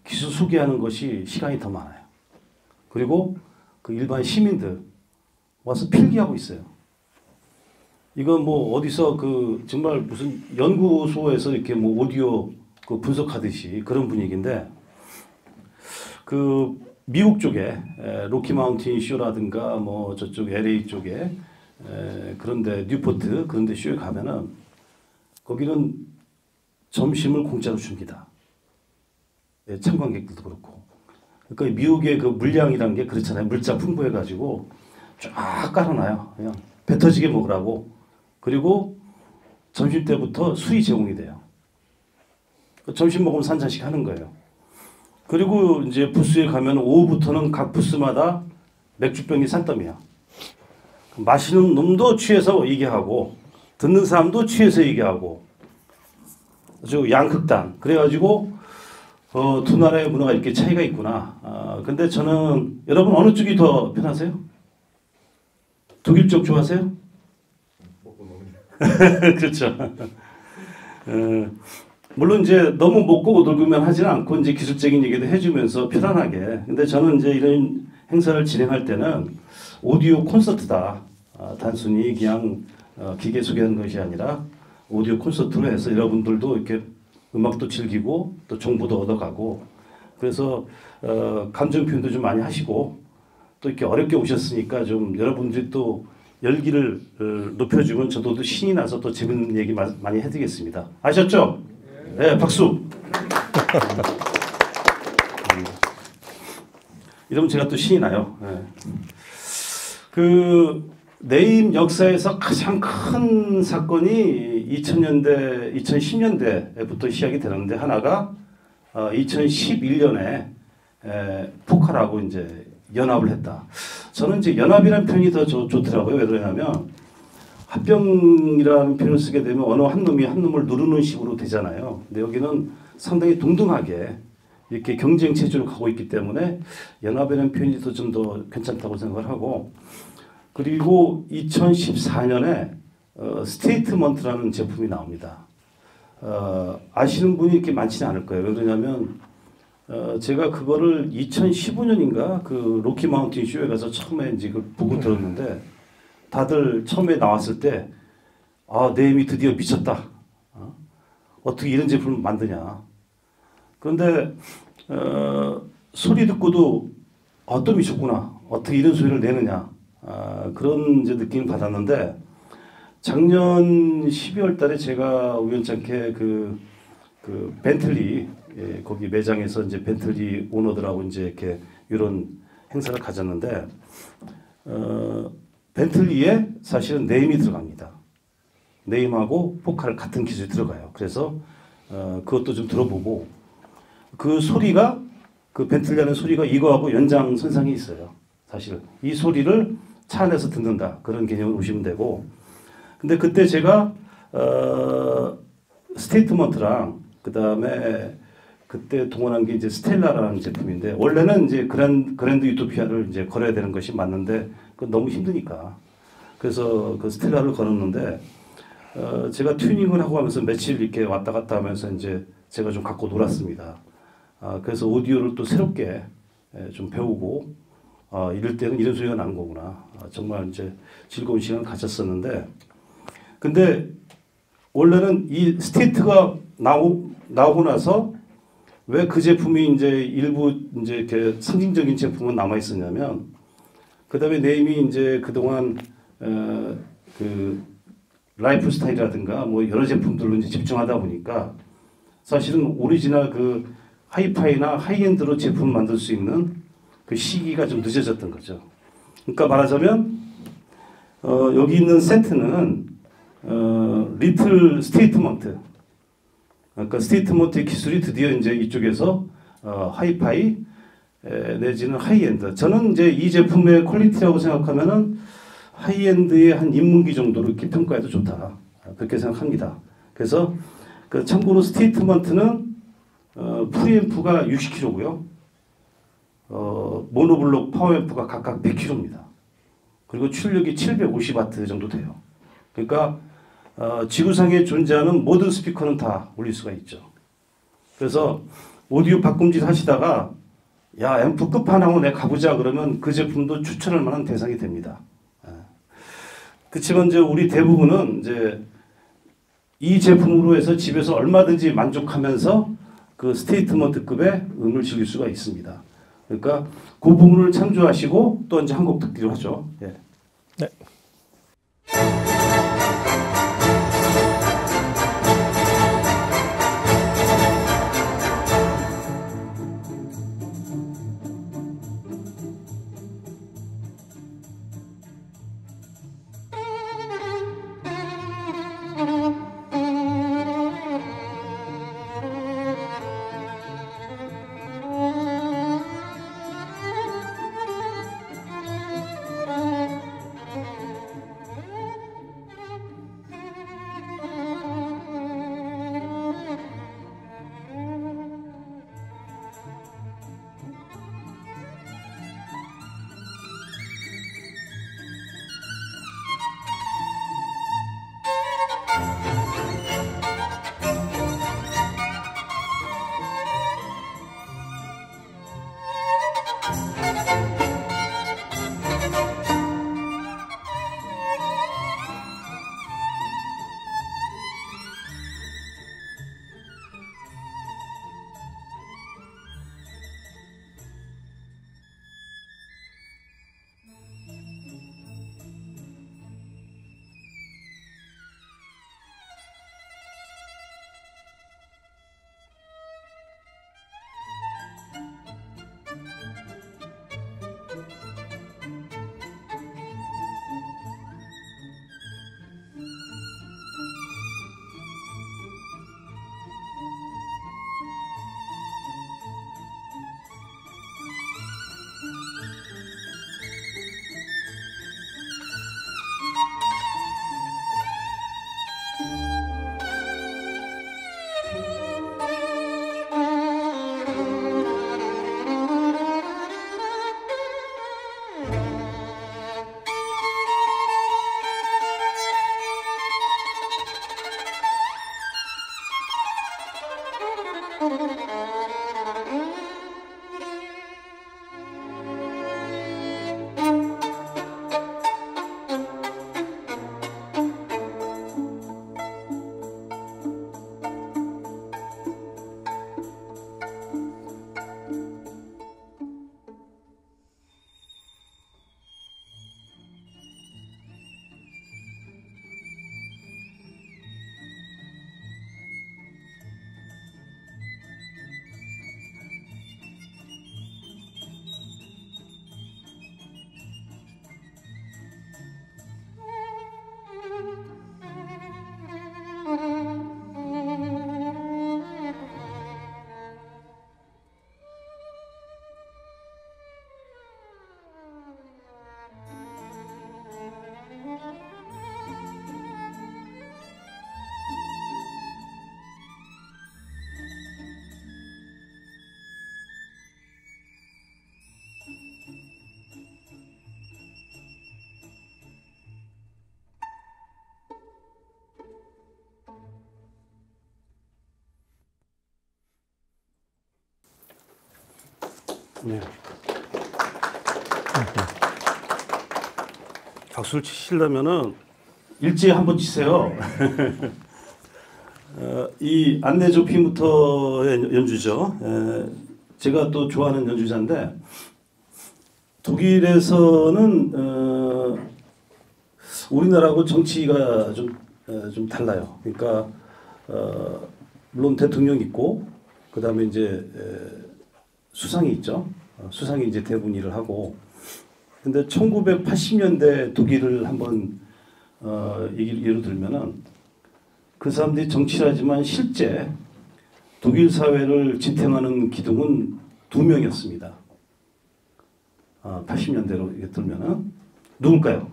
기술 소개하는 것이 시간이 더 많아요. 그리고 그 일반 시민들 와서 필기하고 있어요. 이건 뭐 어디서 그 정말 무슨 연구소에서 이렇게 뭐 오디오 그 분석하듯이 그런 분위기인데, 그 미국 쪽에 로키 마운틴 쇼라든가 뭐 저쪽 LA 쪽에 그런데 뉴포트 그런데 쇼에 가면은 거기는 점심을 공짜로 줍니다. 참관객들도 그렇고. 그러니까 미국의 그 물량이란 게 그렇잖아요. 물자 풍부해가지고 쫙 깔아놔요. 그냥 배 터지게 먹으라고. 그리고 점심 때부터 술이 제공이 돼요. 점심 먹으면서 한 잔씩 하는 거예요. 그리고 이제 부스에 가면 오후부터는 각 부스마다 맥주병이 산더미야. 마시는 놈도 취해서 얘기하고 듣는 사람도 취해서 얘기하고 아주 양극단. 그래가지고 두 나라의 문화가 이렇게 차이가 있구나. 근데 저는 여러분 어느 쪽이 더 편하세요? 독일 쪽 좋아하세요? 그렇죠. 물론 이제 너무 먹고 놀고만 하지는 않고 이제 기술적인 얘기도 해주면서 편안하게. 근데 저는 이제 이런 행사를 진행할 때는 오디오 콘서트다. 단순히 그냥 기계 소개하는 것이 아니라 오디오 콘서트로 해서 여러분들도 이렇게 음악도 즐기고 또 정보도 얻어가고, 그래서 감정 표현도 좀 많이 하시고, 또 이렇게 어렵게 오셨으니까 좀 여러분들이 또 열기를 높여주면 저도 또 신이 나서 또 재밌는 얘기 많이 해드리겠습니다. 아셨죠? 네, 박수. 이러면 제가 또 신이 나요. 네. 그 네임 역사에서 가장 큰 사건이 2000년대, 2010년대부터 시작이 되는데, 하나가 2011년에 포카라고 이제 연합을 했다. 저는 이제 연합이라는 표현이 더 좋더라고요. 왜 그러냐면 합병이라는 표현을 쓰게 되면 어느 한 놈이 한 놈을 누르는 식으로 되잖아요. 근데 여기는 상당히 동등하게 이렇게 경쟁 체제로 가고 있기 때문에 연합이라는 표현이 좀 더 괜찮다고 생각을 하고, 그리고 2014년에 스테이트먼트라는 제품이 나옵니다. 아시는 분이 이렇게 많지는 않을 거예요. 왜 그러냐면 제가 그거를 2015년인가 그 로키 마운틴 쇼에 가서 처음에 이제 그걸 보고 들었는데, 다들 처음에 나왔을 때 네임이 드디어 미쳤다. 어떻게 이런 제품을 만드냐. 그런데 소리 듣고도 또 미쳤구나. 어떻게 이런 소리를 내느냐. 그런 이제 느낌을 받았는데, 작년 12월 달에 제가 우연찮게 그 벤틀리 거기 매장에서 이제 벤틀리 오너들하고 이제 이렇게 이런 행사를 가졌는데, 벤틀리에 사실은 네임이 들어갑니다. 네임하고 포카를 같은 기술이 들어가요. 그래서 그것도 좀 들어보고, 그 소리가 그 벤틀리 하는 소리가 이거하고 연장선상이 있어요. 사실 이 소리를 차 안에서 듣는다, 그런 개념을 보시면 되고. 근데 그때 제가 스테이트먼트랑 그다음에 그때 동원한 게 이제 스텔라라는 제품인데, 원래는 이제 그랜드 유토피아를 이제 걸어야 되는 것이 맞는데 그건 너무 힘드니까 그래서 그 스텔라를 걸었는데, 제가 튜닝을 하고 하면서 며칠 이렇게 왔다 갔다 하면서 이제 제가 좀 갖고 놀았습니다. 그래서 오디오를 또 새롭게 좀 배우고, 이럴 때는 이런 소리가 나는 거구나. 정말 이제 즐거운 시간을 가졌었는데, 근데 원래는 이 스테이트가 나오고 나서 왜 그 제품이 이제 일부 이제 이렇게 상징적인 제품은 남아 있었냐면, 그 다음에 네임이 이제 그동안 그 라이프 스타일이라든가 뭐 여러 제품들로 이제 집중하다 보니까 사실은 오리지널 그 하이파이나 하이엔드로 제품을 만들 수 있는 그 시기가 좀 늦어졌던 거죠. 그러니까 말하자면 여기 있는 세트는 리틀 스테이트먼트, 그러니까 스테이트먼트의 기술이 드디어 이제 이쪽에서 하이파이 내지는 하이엔드. 저는 이제 이 제품의 퀄리티라고 생각하면은 하이엔드의 한 입문기 정도로 이렇게 평가해도 좋다, 그렇게 생각합니다. 그래서 그 참고로 스테이트먼트는 프리앰프가 60kg고요. 모노블록 파워앰프가 각각 100kg입니다. 그리고 출력이 750W 정도 돼요. 그러니까 지구상에 존재하는 모든 스피커는 다 올릴 수가 있죠. 그래서 오디오 바꿈질 하시다가 야 앰프 끝판왕으로 내가 가보자 그러면 그 제품도 추천할 만한 대상이 됩니다. 그렇지만 이제 우리 대부분은 이제 이 제품으로 해서 집에서 얼마든지 만족하면서 그 스테이트먼트급의 음을 즐길 수가 있습니다. 그러니까 그 부분을 참조하시고 또 이제 한 곡 듣기로 하죠. 예. 네. 네. 박수를 치시려면은 일제히 한번 치세요. 이 안내조 피무터의 연주죠. 제가 또 좋아하는 연주자인데 독일에서는 우리나라하고 정치가 좀 달라요. 그러니까 물론 대통령 있고 그 다음에 이제 수상이 있죠. 수상이 이제 대부분 일을 하고. 근데 1980년대 독일을 한번 예를 들면은 그 사람들이 정치를 하지만 실제 독일 사회를 지탱하는 기둥은 2명이었습니다. 80년대로 들면은 누굴까요?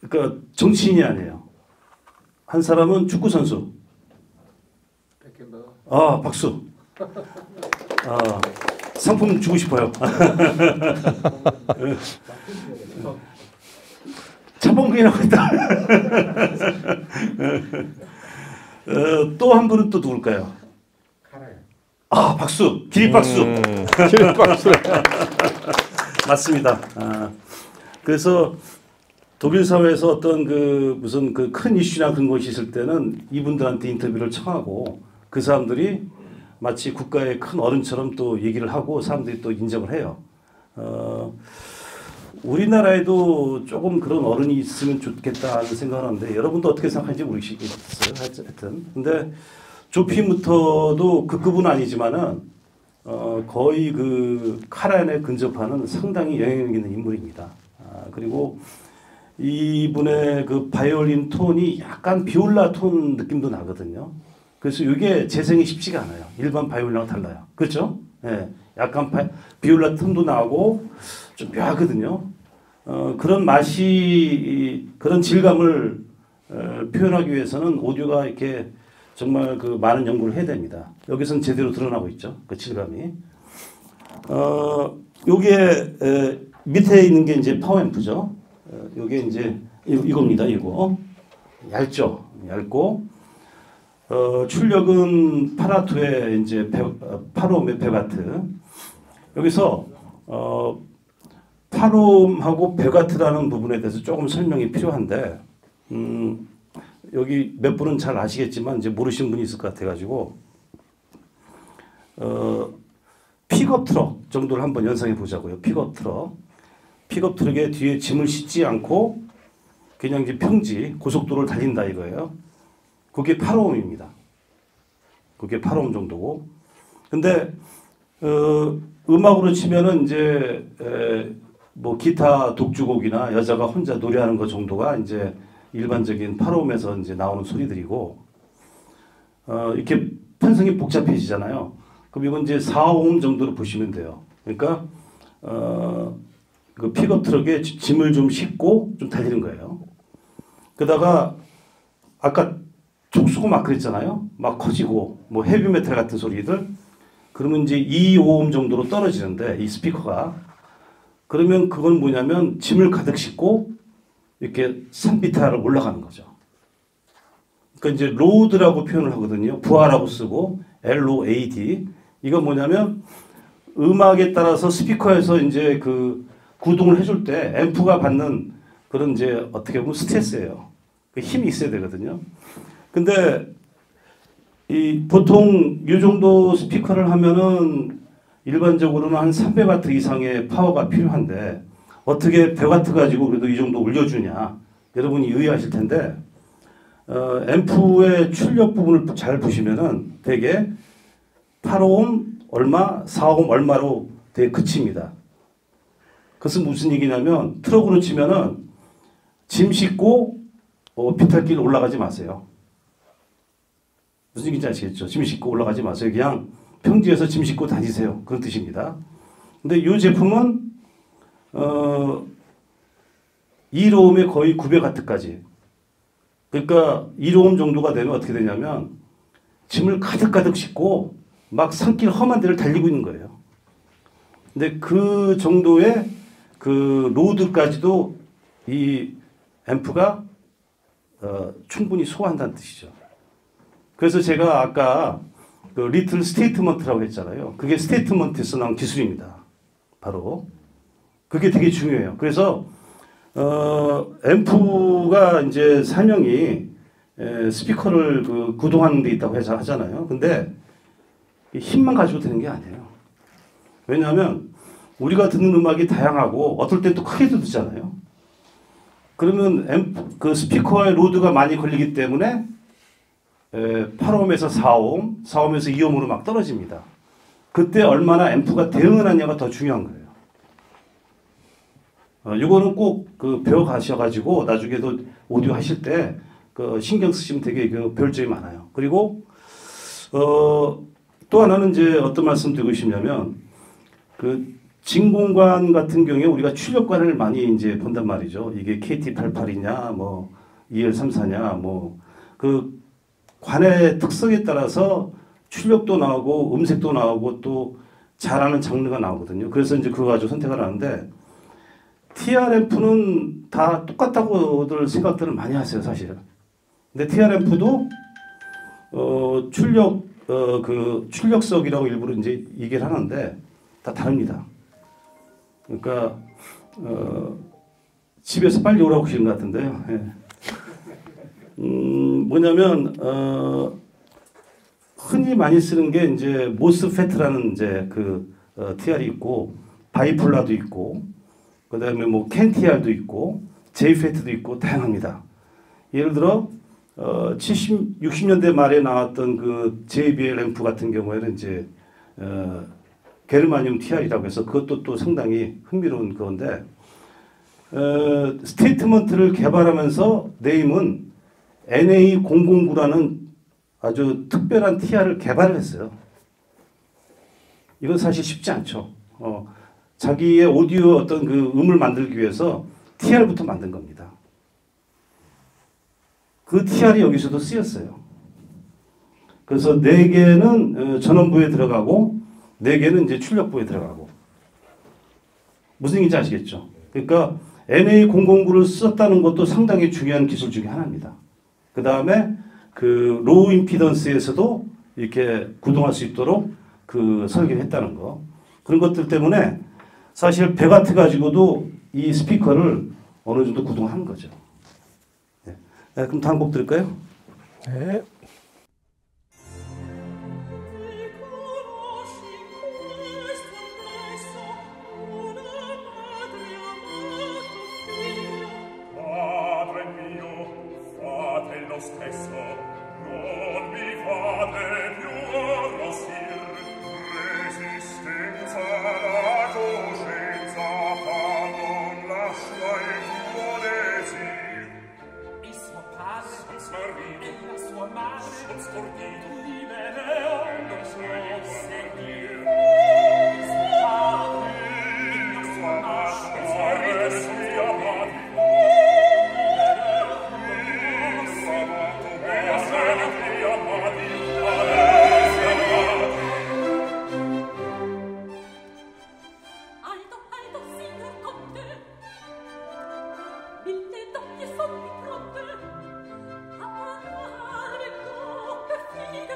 그러니까 정치인이 아니에요. 한 사람은 축구 선수. 아, 박수. 상품 주고 싶어요. 차범근이라고 했다. 또 한 분은 또 누굴까요? 아, 박수. 기립박수. 기립박수. 맞습니다. 그래서 독일 사회에서 어떤 그 무슨 그 큰 이슈나 그런 것이 있을 때는 이분들한테 인터뷰를 청하고 그 사람들이 마치 국가의 큰 어른처럼 또 얘기를 하고 사람들이 또 인정을 해요. 우리나라에도 조금 그런 어른이 있으면 좋겠다 하는 생각을 하는데 여러분도 어떻게 생각하는지 모르겠어요. 하여튼. 근데 조피무터도 그 급은 아니지만은 거의 그 카렌에 근접하는 상당히 영향력 있는 인물입니다. 그리고 이분의 그 바이올린 톤이 약간 비올라 톤 느낌도 나거든요. 그래서 이게 재생이 쉽지가 않아요. 일반 바이올린하고 달라요. 그렇죠? 예, 약간 비올라 톤도 나고 좀 묘하거든요. 그런 맛이 그런 질감을 표현하기 위해서는 오디오가 이렇게 정말 그 많은 연구를 해야 됩니다. 여기서는 제대로 드러나고 있죠. 그 질감이. 요게 밑에 있는 게 이제 파워앰프죠. 요게 이제 이겁니다. 이거 얇죠. 얇고 출력은 파라투의 이제 8옴의 100와트. 여기서 8옴하고 100와트라는 부분에 대해서 조금 설명이 필요한데 여기 몇 분은 잘 아시겠지만 이제 모르시는 분이 있을 것 같아가지고 픽업 트럭 정도를 한번 연상해 보자고요. 픽업 트럭의 뒤에 짐을 싣지 않고 그냥 이제 평지 고속도로를 달린다 이거예요. 그게 8옴입니다. 그게 8옴 정도고. 근데 음악으로 치면은 이제 뭐 기타 독주곡이나 여자가 혼자 노래하는 것 정도가 이제 일반적인 8옴에서 이제 나오는 소리들이고, 이렇게 편성이 복잡해지잖아요. 그럼 이건 이제 4옴 정도로 보시면 돼요. 그러니까 그 픽업 트럭에 짐을 좀 싣고 좀 달리는 거예요. 그러다가 아까 촉수고 막 그랬잖아요. 막 커지고 뭐 헤비메탈 같은 소리들. 그러면 이제 2옴 정도로 떨어지는데 이 스피커가. 그러면 그건 뭐냐면 짐을 가득 싣고 이렇게 산비탈을 올라가는 거죠. 그러니까 이제 로드라고 표현을 하거든요. 부하라고 쓰고 LOAD. 이건 뭐냐면 음악에 따라서 스피커에서 이제 그 구동을 해줄 때 앰프가 받는 그런 이제 어떻게 보면 스트레스예요. 그 힘이 있어야 되거든요. 근데 이 보통 이 정도 스피커를 하면은 일반적으로는 한 300와트 이상의 파워가 필요한데 어떻게 100와트 가지고 그래도 이 정도 올려주냐 여러분이 의아하실 텐데 앰프의 출력 부분을 잘 보시면은 되게 8옴 얼마, 4옴 얼마로 되게 그칩니다. 그것은 무슨 얘기냐면 트럭으로 치면은 짐 싣고 비탈길 올라가지 마세요. 무슨 얘기인지 아시겠죠? 짐 싣고 올라가지 마세요. 그냥 평지에서 짐 싣고 다니세요. 그런 뜻입니다. 근데 이 제품은 1옴에 거의 900와트까지. 그러니까 1옴 정도가 되면 어떻게 되냐면 짐을 가득가득 싣고 막 산길 험한 데를 달리고 있는 거예요. 근데 그 정도의 그 로드까지도 이 앰프가 충분히 소화한다는 뜻이죠. 그래서 제가 아까 그 리틀 스테이트먼트라고 했잖아요. 그게 스테이트먼트에서 나온 기술입니다. 바로 그게 되게 중요해요. 그래서 앰프가 이제 사명이 스피커를 그 구동하는 데 있다고 해서 하잖아요. 근데 힘만 가지고 되는 게 아니에요. 왜냐하면 우리가 듣는 음악이 다양하고 어떨 땐 또 크게도 듣잖아요. 그러면 그 스피커의 로드가 많이 걸리기 때문에 8옴에서 4옴, 4옴에서 2옴으로 막 떨어집니다. 그때 얼마나 앰프가 대응을 하냐가 더 중요한 거예요. 이거는 꼭 그 배워 가셔가지고 나중에도 오디오 하실 때 그 신경 쓰시면 되게 그 배울 점이 많아요. 그리고 또 하나는 이제 어떤 말씀 드리고 싶냐면 그 진공관 같은 경우에 우리가 출력관을 많이 이제 본단 말이죠. 이게 KT88이냐, 뭐 EL34냐, 뭐 그 관의 특성에 따라서 출력도 나오고 음색도 나오고 또 잘하는 장르가 나오거든요. 그래서 이제 그거 가지고 선택을 하는데 TRMF는 다 똑같다고들 생각들을 많이 하세요, 사실. 근데 TRMF도 출력석이라고 일부러 이제 얘기를 하는데 다 다릅니다. 그러니까 집에서 빨리 오라고 하시는 것 같은데요. 예. 뭐냐면 흔히 많이 쓰는 게 이제 모스페트라는 이제 TR이 있고 바이폴라도 있고 그다음에 뭐 캔TR도 있고 제이페트도 있고 다양합니다. 예를 들어 60년대 말에 나왔던 그 JBL 램프 같은 경우에는 이제 게르마늄 TR이라고 해서 그것도 또 상당히 흥미로운 건데 스테이트먼트를 개발하면서 네임은 NA009라는 아주 특별한 TR을 개발을 했어요. 이건 사실 쉽지 않죠. 자기의 오디오 어떤 그 음을 만들기 위해서 TR부터 만든 겁니다. 그 TR이 여기서도 쓰였어요. 그래서 4개는 전원부에 들어가고 4개는 이제 출력부에 들어가고 무슨 얘기인지 아시겠죠? 그러니까 NA009를 썼다는 것도 상당히 중요한 기술 중에 하나입니다. 그 다음에 그 로우 임피던스에서도 이렇게 구동할 수 있도록 그 설계를 했다는 거. 그런 것들 때문에 사실 배 같아 가지고도 이 스피커를 어느 정도 구동하는 거죠. 네. 네, 그럼 다음 곡 들을까요? 네. Mille tocchi son di fronte, a parlare tocca fine.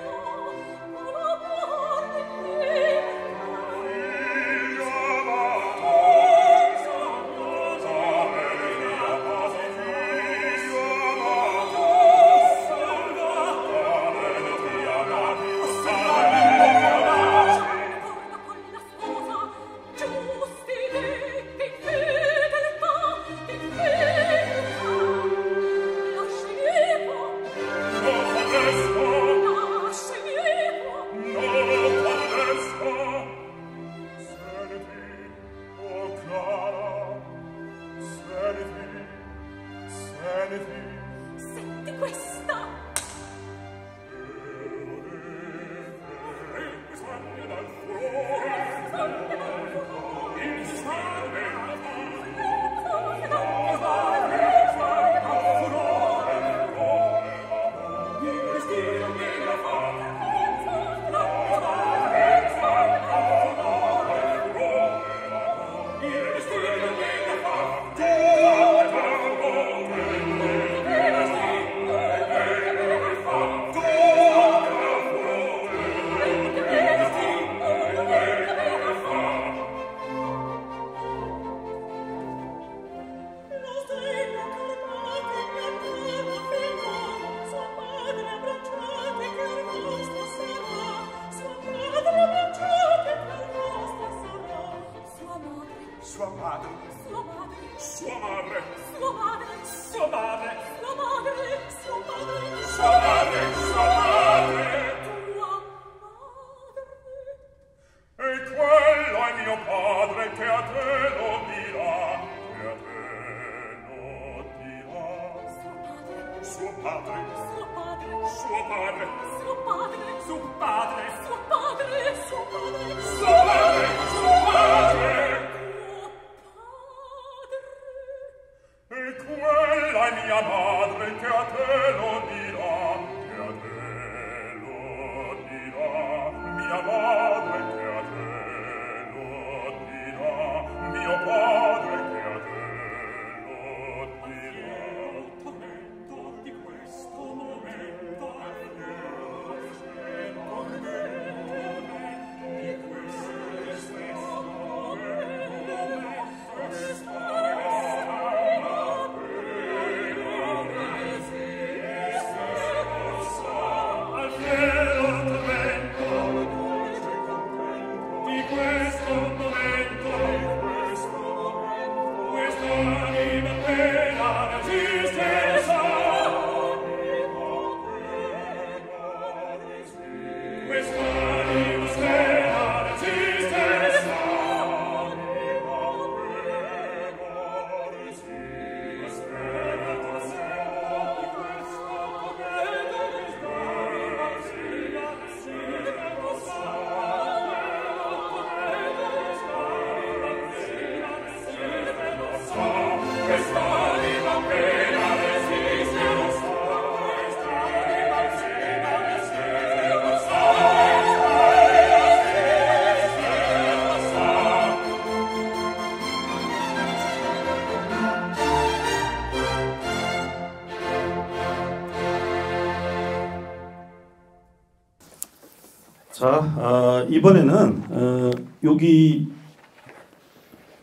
자, 이번에는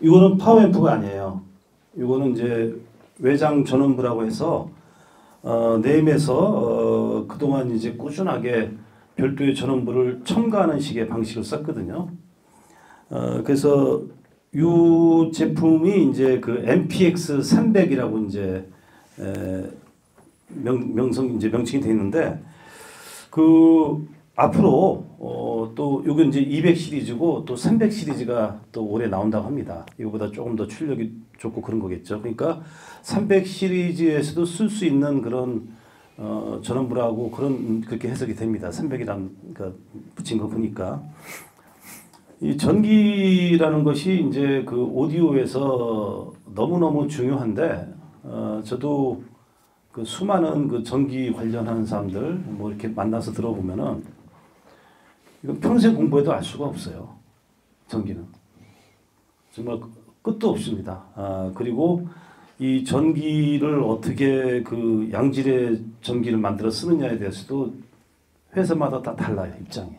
이거는 파워앰프가 아니에요. 이거는 이제 외장 전원부라고 해서 네임에서 그동안 이제 꾸준하게 별도의 전원부를 첨가하는 식의 방식을 썼거든요. 그래서 이 제품이 이제 그 MPX 300이라고 이제 명칭이 되어 있는데 앞으로 또 이건 이제 200 시리즈고 또 300 시리즈가 또 올해 나온다고 합니다. 이거보다 조금 더 출력이 좋고 그런 거겠죠. 그러니까 300 시리즈에서도 쓸 수 있는 그런 전원부라고 그렇게 해석이 됩니다. 300이라는 그러니까 붙인 거 보니까 이 전기라는 것이 이제 그 오디오에서 너무너무 중요한데 저도 그 수많은 그 전기 관련하는 사람들 뭐 이렇게 만나서 들어보면은 이건 평생 공부해도 알 수가 없어요. 전기는 정말 끝도 없습니다. 그리고 이 전기를 어떻게 그 양질의 전기를 만들어 쓰느냐에 대해서도 회사마다 다 달라요. 입장이.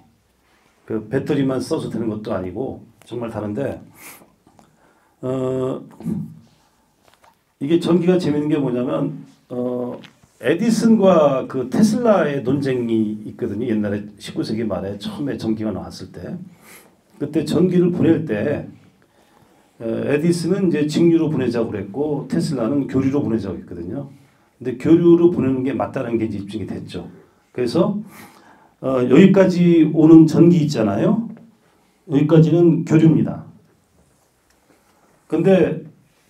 그 배터리만 써서 되는 것도 아니고 정말 다른데 이게 전기가 재밌는 게 뭐냐면 에디슨과 그 테슬라의 논쟁이 있거든요. 옛날에 19세기 말에 처음에 전기가 나왔을 때 그때 전기를 보낼 때 에디슨은 이제 직류로 보내자고 그랬고 테슬라는 교류로 보내자고 했거든요. 근데 교류로 보내는 게 맞다는 게 이제 입증이 됐죠. 그래서 여기까지 오는 전기 있잖아요. 여기까지는 교류입니다. 근데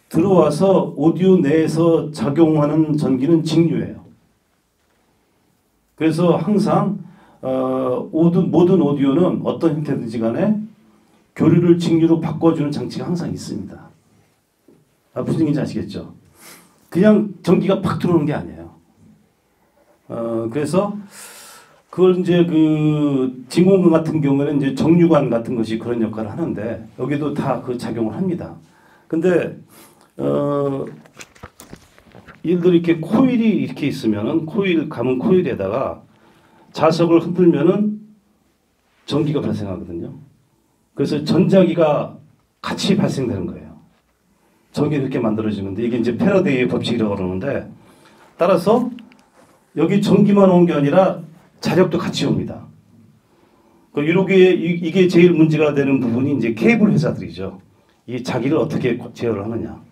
들어와서 오디오 내에서 작용하는 전기는 직류예요. 그래서 항상 모든 오디오는 어떤 형태든지 간에 교류를 직류로 바꿔주는 장치가 항상 있습니다. 무슨 얘기인지 아시겠죠? 그냥 전기가 팍 들어오는 게 아니에요. 그래서 그걸 이제 그 진공관 같은 경우에는 이제 정류관 같은 것이 그런 역할을 하는데 여기도 다 그 작용을 합니다. 근데 예를 들어 이렇게 코일이 이렇게 있으면은 감은 코일에다가 자석을 흔들면은 전기가 발생하거든요. 그래서 전자기가 같이 발생되는 거예요. 전기가 이렇게 만들어지는데 이게 이제 패러데이의 법칙이라고 그러는데 따라서 여기 전기만 온 게 아니라 자력도 같이 옵니다. 이게 제일 문제가 되는 부분이 이제 케이블 회사들이죠. 이 자기를 어떻게 제어를 하느냐.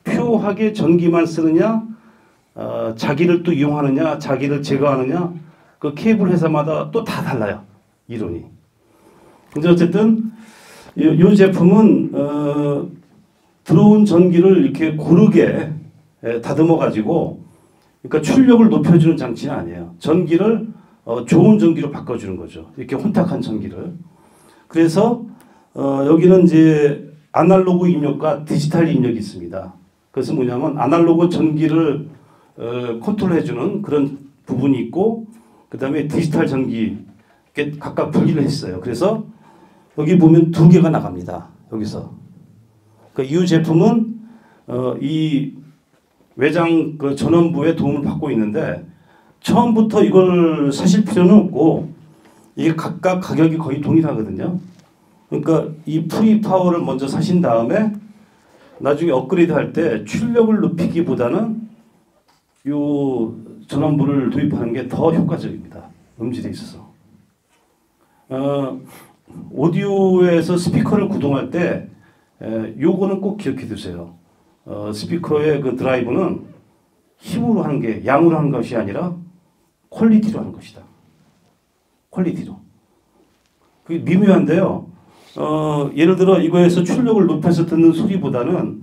퓨어하게 전기만 쓰느냐, 자기를 또 이용하느냐, 자기를 제거하느냐, 그 케이블 회사마다 또 다 달라요. 이론이. 근데 어쨌든 이 제품은 들어온 전기를 이렇게 고르게 다듬어 가지고 그러니까 출력을 높여주는 장치는 아니에요. 전기를 좋은 전기로 바꿔주는 거죠. 이렇게 혼탁한 전기를. 그래서 여기는 이제 아날로그 입력과 디지털 입력이 있습니다. 그래서 뭐냐면 아날로그 전기를 컨트롤해주는 그런 부분이 있고 그 다음에 디지털 전기 이렇게 각각 분리를 했어요. 그래서 여기 보면 2개가 나갑니다. 여기서. 이 제품은 이 외장 그 전원부의 도움을 받고 있는데 처음부터 이걸 사실 필요는 없고 이게 각각 가격이 거의 동일하거든요. 그러니까 이 프리 파워를 먼저 사신 다음에 나중에 업그레이드 할 때 출력을 높이기보다는 요 전원부를 도입하는 게 더 효과적입니다. 음질에 있어서. 오디오에서 스피커를 구동할 때 요거는 꼭 기억해 두세요. 스피커의 그 드라이브는 힘으로 하는 게 양으로 하는 것이 아니라 퀄리티로 하는 것이다. 퀄리티로. 그게 미묘한데요. 예를 들어 이거에서 출력을 높여서 듣는 소리보다는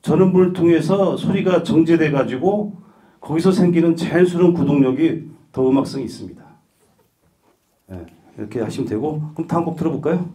전원부를 통해서 소리가 정제돼 가지고 거기서 생기는 자연스러운 구동력이 더 음악성이 있습니다. 네, 이렇게 하시면 되고, 그럼 다음 곡 들어볼까요?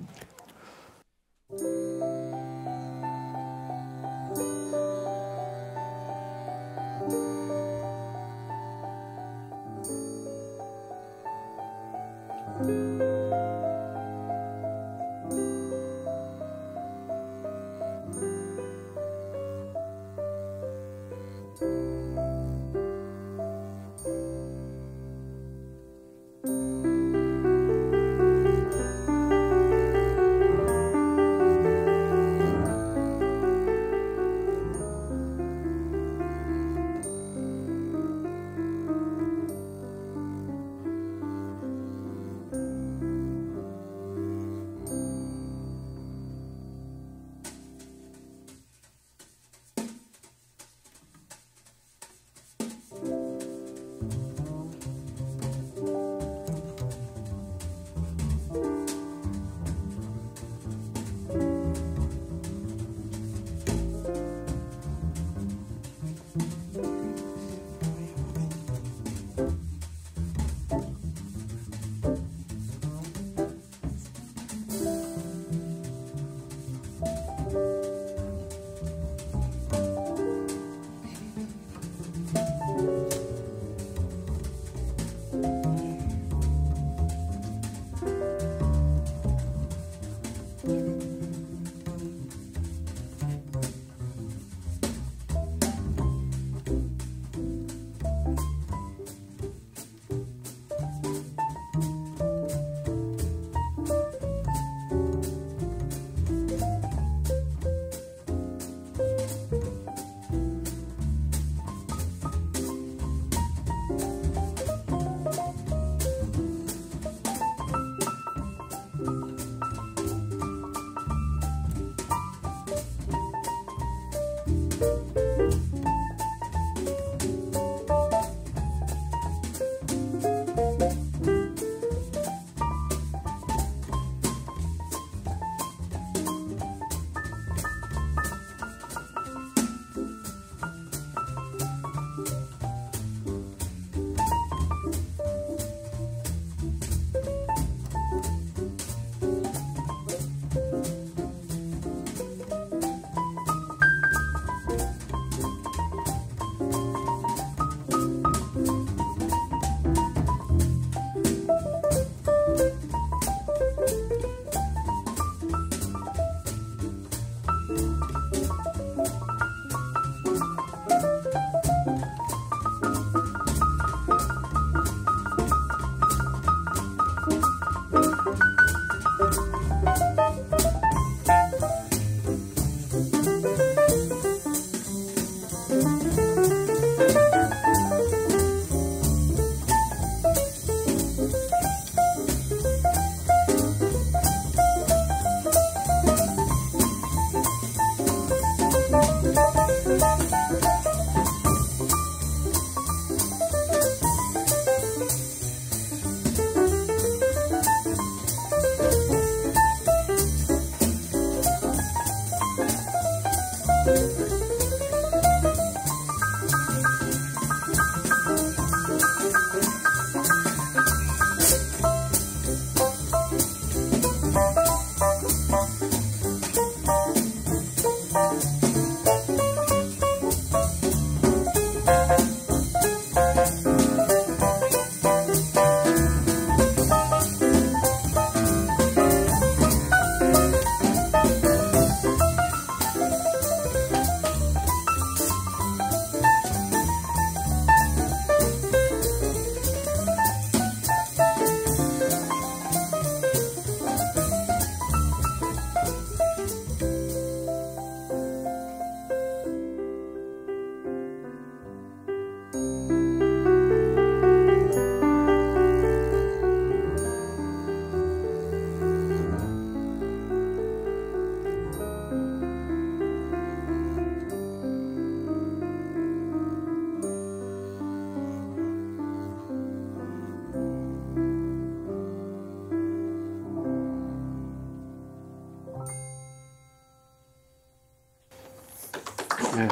네.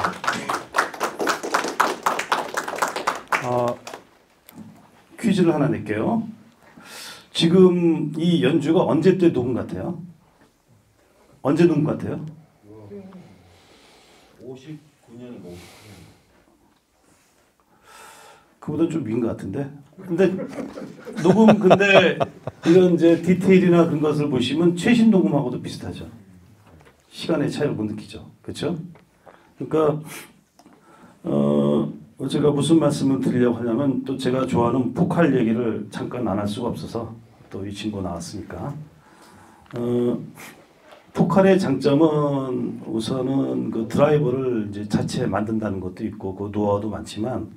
퀴즈를 하나 낼게요. 지금 이 연주가 언제 때 녹음 같아요? 언제 녹음 같아요? 59년인가 그보다 좀 위인 것 같은데. 근데 근데 이런 이제 디테일이나 그런 것을 보시면 최신 녹음하고도 비슷하죠. 시간의 차이를 못 느끼죠. 그렇죠? 그러니까 제가 무슨 말씀을 드리려고 하냐면 또 제가 좋아하는 보컬 얘기를 잠깐 안 할 수가 없어서 또 이 친구 나왔으니까. 보컬의 장점은 우선은 그 드라이버를 이제 자체 만든다는 것도 있고 그 노하우도 많지만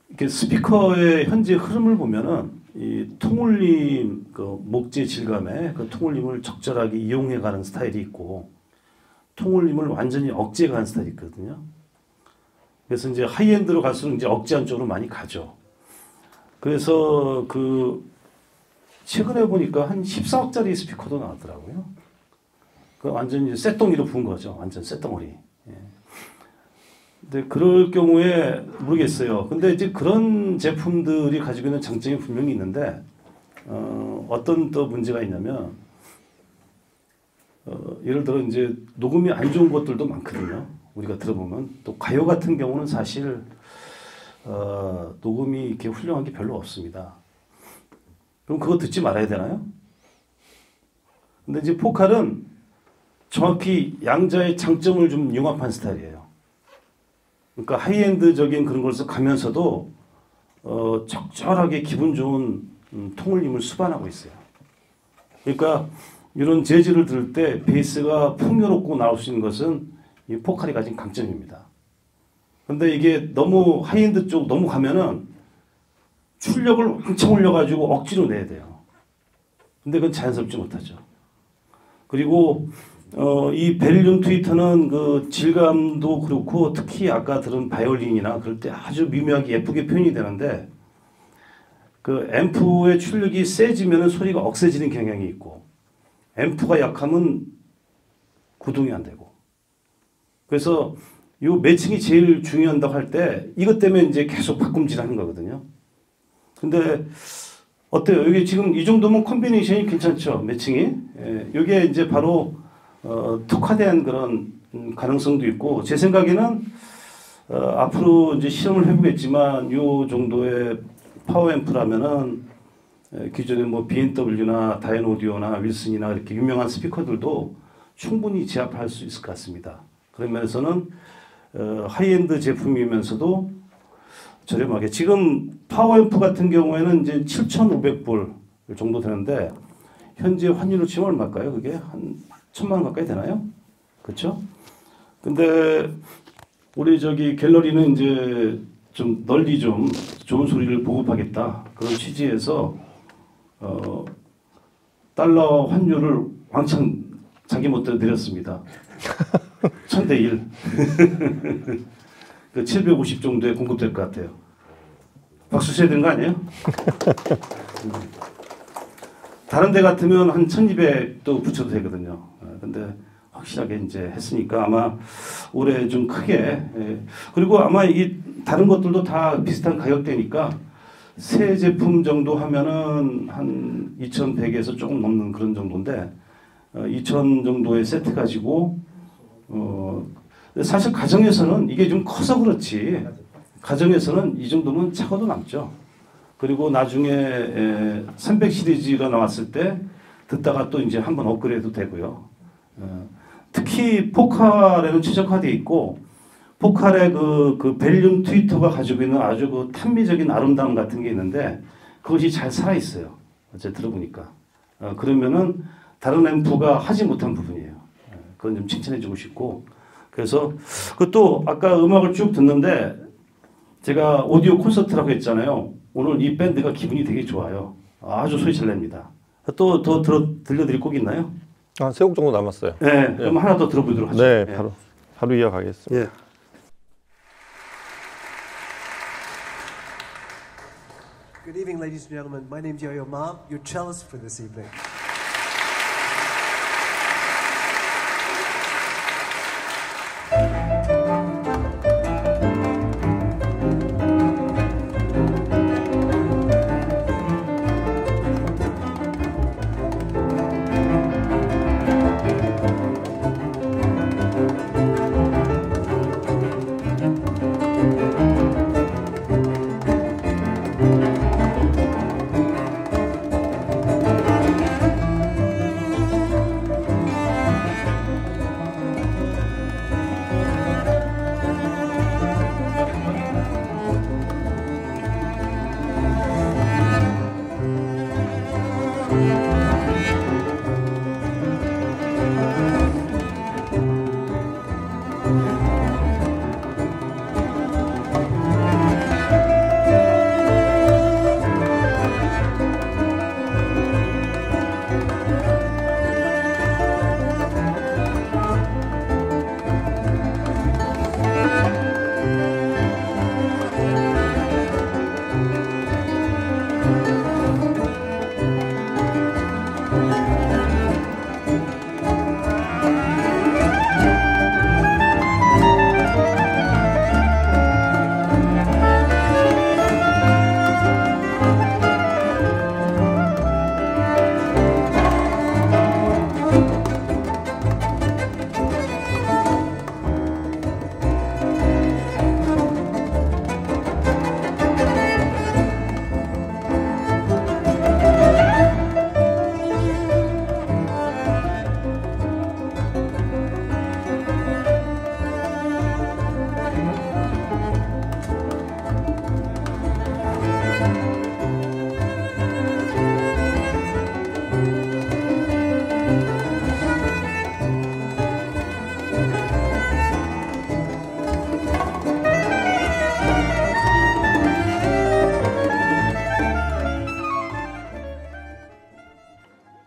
이렇게 스피커의 현재 흐름을 보면은 이 통울림 그 목재 질감에 그 통울림을 적절하게 이용해 가는 스타일이 있고 통울림을 완전히 억제해 가는 스타일이 있거든요. 그래서 이제 하이엔드로 갈수록 이제 억제한 쪽으로 많이 가죠. 그래서 그 최근에 보니까 한 14억짜리 스피커도 나왔더라고요. 그 완전히 쇳덩이로 부은 거죠. 완전 쇳덩어리. 예. 근데 그럴 경우에 모르겠어요. 근데 이제 그런 제품들이 가지고 있는 장점이 분명히 있는데 어떤 또 문제가 있냐면 예를 들어 이제 녹음이 안 좋은 것들도 많거든요. 우리가 들어보면 또 가요 같은 경우는 사실 녹음이 이렇게 훌륭한 게 별로 없습니다. 그럼 그거 듣지 말아야 되나요? 근데 이제 보컬은 정확히 양자의 장점을 좀 융합한 스타일이에요. 그러니까 하이엔드적인 그런 것을 가면서도 적절하게 기분 좋은 통울림을 수반하고 있어요. 그러니까 이런 재즈를 들을 때 베이스가 풍요롭고 나올 수 있는 것은 이 보컬이 가진 강점입니다. 근데 이게 너무 하이엔드 쪽 너무 가면은 출력을 왕창 올려가지고 억지로 내야 돼요. 근데 그건 자연스럽지 못하죠. 그리고 이 베릴륨 트위터는 그 질감도 그렇고 특히 아까 들은 바이올린이나 그럴 때 아주 미묘하게 예쁘게 표현이 되는데 그 앰프의 출력이 세지면 소리가 억세지는 경향이 있고 앰프가 약하면 구동이 안 되고 그래서 이 매칭이 제일 중요하다고 할 때 이것 때문에 이제 계속 바꿈질하는 거거든요. 근데 어때요? 여기 지금 이 정도면 콤비네이션이 괜찮죠? 매칭이. 예, 이게 이제 바로 특화된 그런 가능성도 있고 제 생각에는 앞으로 이제 실험을 해보겠지만 이 정도의 파워 앰프라면은 기존에 뭐 B&W나 다이언 오디오나 윌슨이나 이렇게 유명한 스피커들도 충분히 제압할 수 있을 것 같습니다. 그런 면에서는 하이엔드 제품이면서도 저렴하게 지금 파워앰프 같은 경우에는 이제 7,500불 정도 되는데 현재 환율로 치면 얼마일까요? 그게 한 1,000만 원 가까이 되나요? 그렇죠? 근데 우리 저기 갤러리는 이제 좀 널리 좀 좋은 소리를 보급하겠다 그런 취지에서 달러 환율을 왕창 자기 멋대로 내렸습니다. 1000대 1. 그 750 정도에 공급될 것 같아요. 박수 쳐야 되는 거 아니에요? 다른 데 같으면 한 1200도 붙여도 되거든요. 근데 확실하게 이제 했으니까 아마 올해 좀 크게 그리고 아마 이 다른 것들도 다 비슷한 가격대니까 새 제품 정도 하면은 한 2,100에서 조금 넘는 그런 정도인데 2,000 정도의 세트 가지고 사실 가정에서는 이게 좀 커서 그렇지 가정에서는 이 정도면 차고도 남죠. 그리고 나중에 300 시리즈가 나왔을 때 듣다가 또 이제 한번 업그레이드 되고요. 특히 포칼에는 최적화되어 있고 포칼의 그 베릴륨 트위터가 가지고 있는 아주 그 탄미적인 아름다움 같은 게 있는데 그것이 잘 살아 있어요. 어제 들어보니까 그러면은 다른 앰프가 하지 못한 부분이에요. 그건 좀 칭찬해주고 싶고 그래서 그것도 아까 음악을 쭉 듣는데 제가 오디오 콘서트라고 했잖아요. 오늘 이 밴드가 기분이 되게 좋아요. 아주 소리 잘 냅니다. 또 더 들려드릴 곡 있나요? 세 곡 정도 남았어요. 네, 그럼 하나 더 들어보도록 하죠. 네, 바로 이어가겠습니다. 예. Good evening, ladies and gentlemen. My name's Yo-Yo Ma, your cellist for this evening.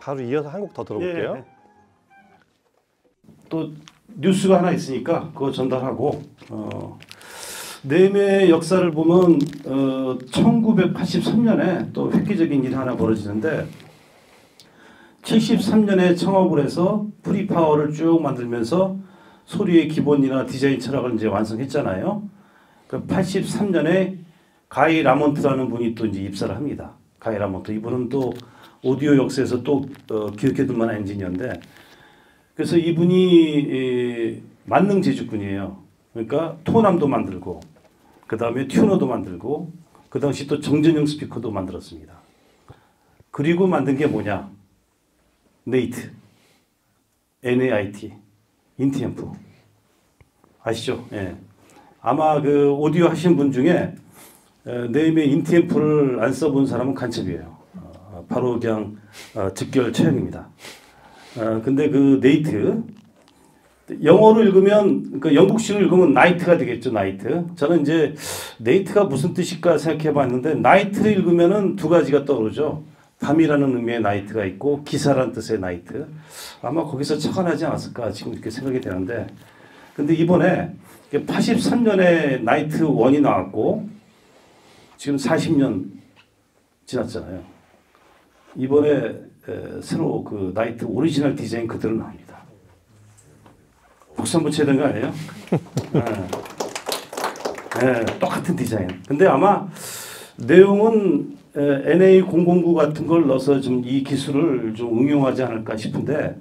바로 이어서 한 곡 더 들어볼게요. 예. 또 뉴스가 하나 있으니까 그거 전달하고 네임의 역사를 보면 1983년에 또 획기적인 일이 하나 벌어지는데 73년에 창업을 해서 프리파워를 쭉 만들면서 소리의 기본이나 디자인 철학을 이제 완성했잖아요. 그 83년에 가이 라몬트라는 분이 또 이제 입사를 합니다. 가이 라몬트 이분은 또 오디오 역사에서 또 기억해둘 만한 엔지니어인데 그래서 이분이 만능 제주꾼이에요. 그러니까 토남도 만들고 그 다음에 튜너도 만들고 그 당시 또 정전용 스피커도 만들었습니다. 그리고 만든 게 뭐냐? 네이트, NAIT, 인티앰프 아시죠? 예. 아마 그 오디오 하신 분 중에 네임의 인티앰프를 안 써본 사람은 간첩이에요. 바로 그냥 직결 처형입니다. 근데 그 네이트 영어로 읽으면 그 영국식으로 읽으면 나이트가 되겠죠. 나이트. 저는 이제 네이트가 무슨 뜻일까 생각해봤는데 나이트를 읽으면은 두 가지가 떠오르죠. 밤이라는 의미의 나이트가 있고 기사라는 뜻의 나이트. 아마 거기서 착안하지 않았을까 지금 이렇게 생각이 되는데 근데 이번에 83년에 나이트 1이 나왔고 지금 40년 지났잖아요. 이번에 새로 그 나이트 오리지널 디자인 그대로 나옵니다. 박수 한번 쳐야 되는 거 아니에요? 똑같은 디자인. 근데 아마 내용은 NA009 같은 걸 넣어서 좀 이 기술을 좀 응용하지 않을까 싶은데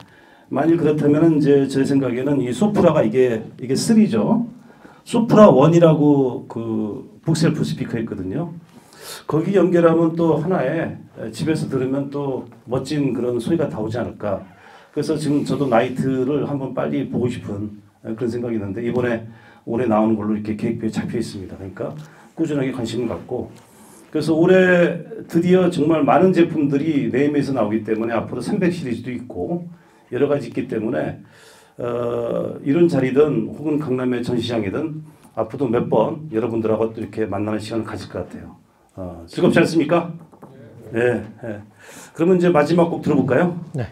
만일 그렇다면 이제 제 생각에는 이 소프라가 이게 3죠. 소프라 1이라고 그 북셀프 스피커 있거든요. 거기 연결하면 또 하나의 집에서 들으면 또 멋진 그런 소리가 나오지 않을까. 그래서 지금 저도 나이트를 한번 빨리 보고 싶은 그런 생각이 있는데 이번에 올해 나오는 걸로 이렇게 계획표에 잡혀 있습니다. 그러니까 꾸준하게 관심을 갖고 그래서 올해 드디어 정말 많은 제품들이 네임에서 나오기 때문에 앞으로 300 시리즈도 있고 여러 가지 있기 때문에 이런 자리든 혹은 강남의 전시장이든 앞으로도 몇 번 여러분들하고 또 이렇게 만나는 시간을 가질 것 같아요. 즐겁지 않습니까? 네. 네. 그러면 이제 마지막 곡 들어볼까요? 네.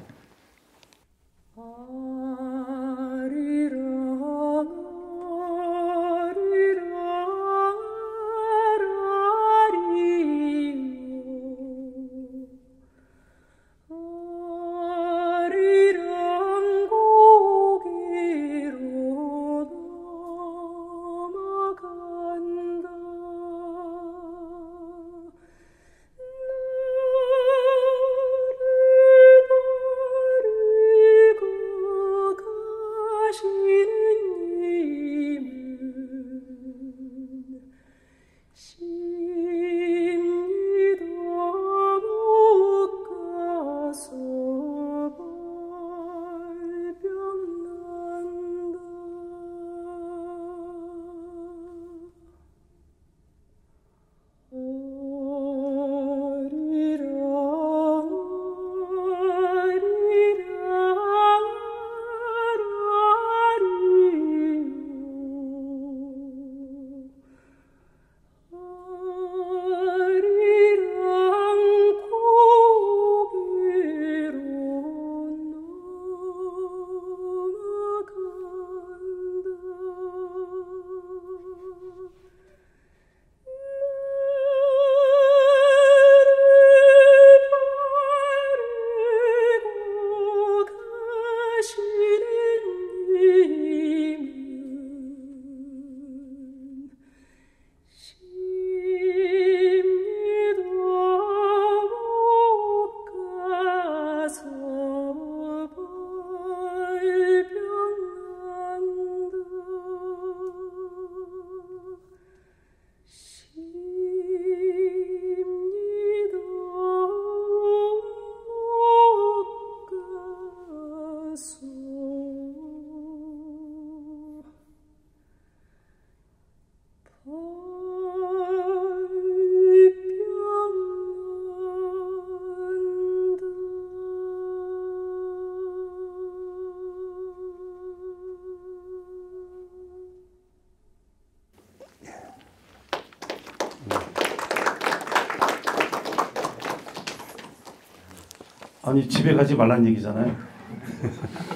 아니 집에 가지 말란 얘기잖아요.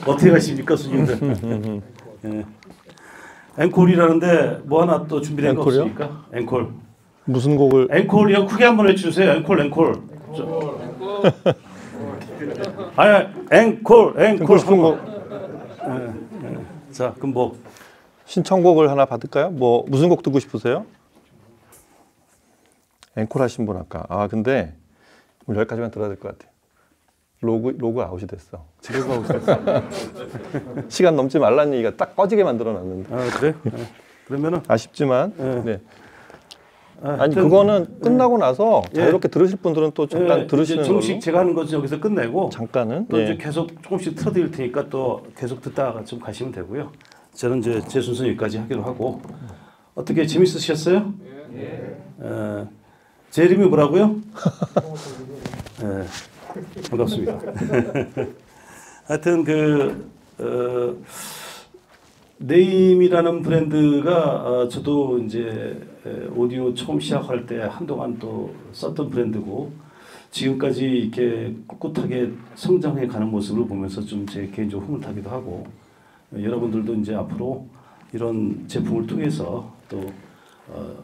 어떻게 가십니까 손님들? 예. 앵콜이라는데 뭐 하나 또 준비된 거 앵콜이요? 없습니까? 앵콜. 무슨 곡을? 앵콜이요. 크게 한번 해주세요. 앵콜. 아니 앵콜 무슨 곡? 자 그럼 뭐 신청곡을 하나 받을까요? 뭐 무슨 곡 듣고 싶으세요? 앵콜 하신 분 아까. 아 근데 오늘 여기까지만 들어야 될 것 같아요. 로그 아웃이 됐어. 로그 아웃 됐어. 시간 넘지 말라는 얘기가 딱 꺼지게 만들어놨는데. 아 그래? 그러면은 아쉽지만. 네. 네. 아니 하여튼, 그거는 끝나고 나서 예. 자유롭게 들으실 분들은 또 잠깐 예, 들으시는 이제 정식 걸로. 제가 하는 것은 여기서 끝내고 잠깐은. 또 이제 예. 계속 조금씩 틀어드릴 테니까 또 계속 듣다가 좀 가시면 되고요. 저는 이제 제 순서 여기까지 하기로 하고 어떻게 재밌으셨어요? 예. 제 이름이 뭐라고요? 반갑습니다. 하여튼 네임이라는 브랜드가 저도 이제 오디오 처음 시작할 때 한동안 또 썼던 브랜드고 지금까지 이렇게 꿋꿋하게 성장해 가는 모습을 보면서 좀 제 개인적으로 흐뭇하기도 하고 여러분들도 이제 앞으로 이런 제품을 통해서 또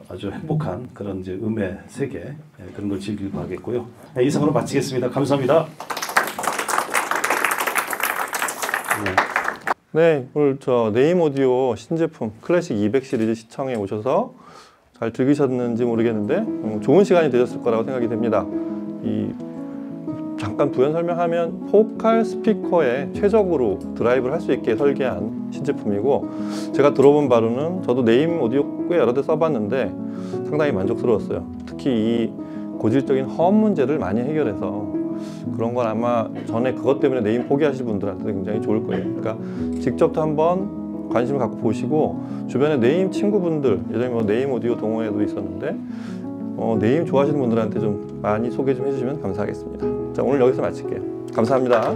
아주 행복한 그런 이제 음의 세계 그런 걸 즐길 바라겠고요. 이상으로 마치겠습니다. 감사합니다. 네, 오늘 저 네임 오디오 신제품 클래식 200 시리즈 시청해 오셔서 잘 즐기셨는지 모르겠는데 좋은 시간이 되셨을 거라고 생각이 됩니다. 잠깐 부연 설명하면 포칼 스피커에 최적으로 드라이브를 할 수 있게 설계한 신제품이고 제가 들어본 바로는 저도 네임 오디오 꽤 여러 대 써봤는데 상당히 만족스러웠어요. 특히 이 고질적인 허음 문제를 많이 해결해서 그런 건 아마 전에 그것 때문에 네임 포기하실 분들한테 굉장히 좋을 거예요. 그러니까 직접 한번 관심을 갖고 보시고 주변에 네임 친구분들, 예전에 뭐 네임 오디오 동호회도 있었는데 네임 좋아하시는 분들한테 좀 많이 소개 좀 해주시면 감사하겠습니다. 자, 오늘 여기서 마칠게요. 감사합니다.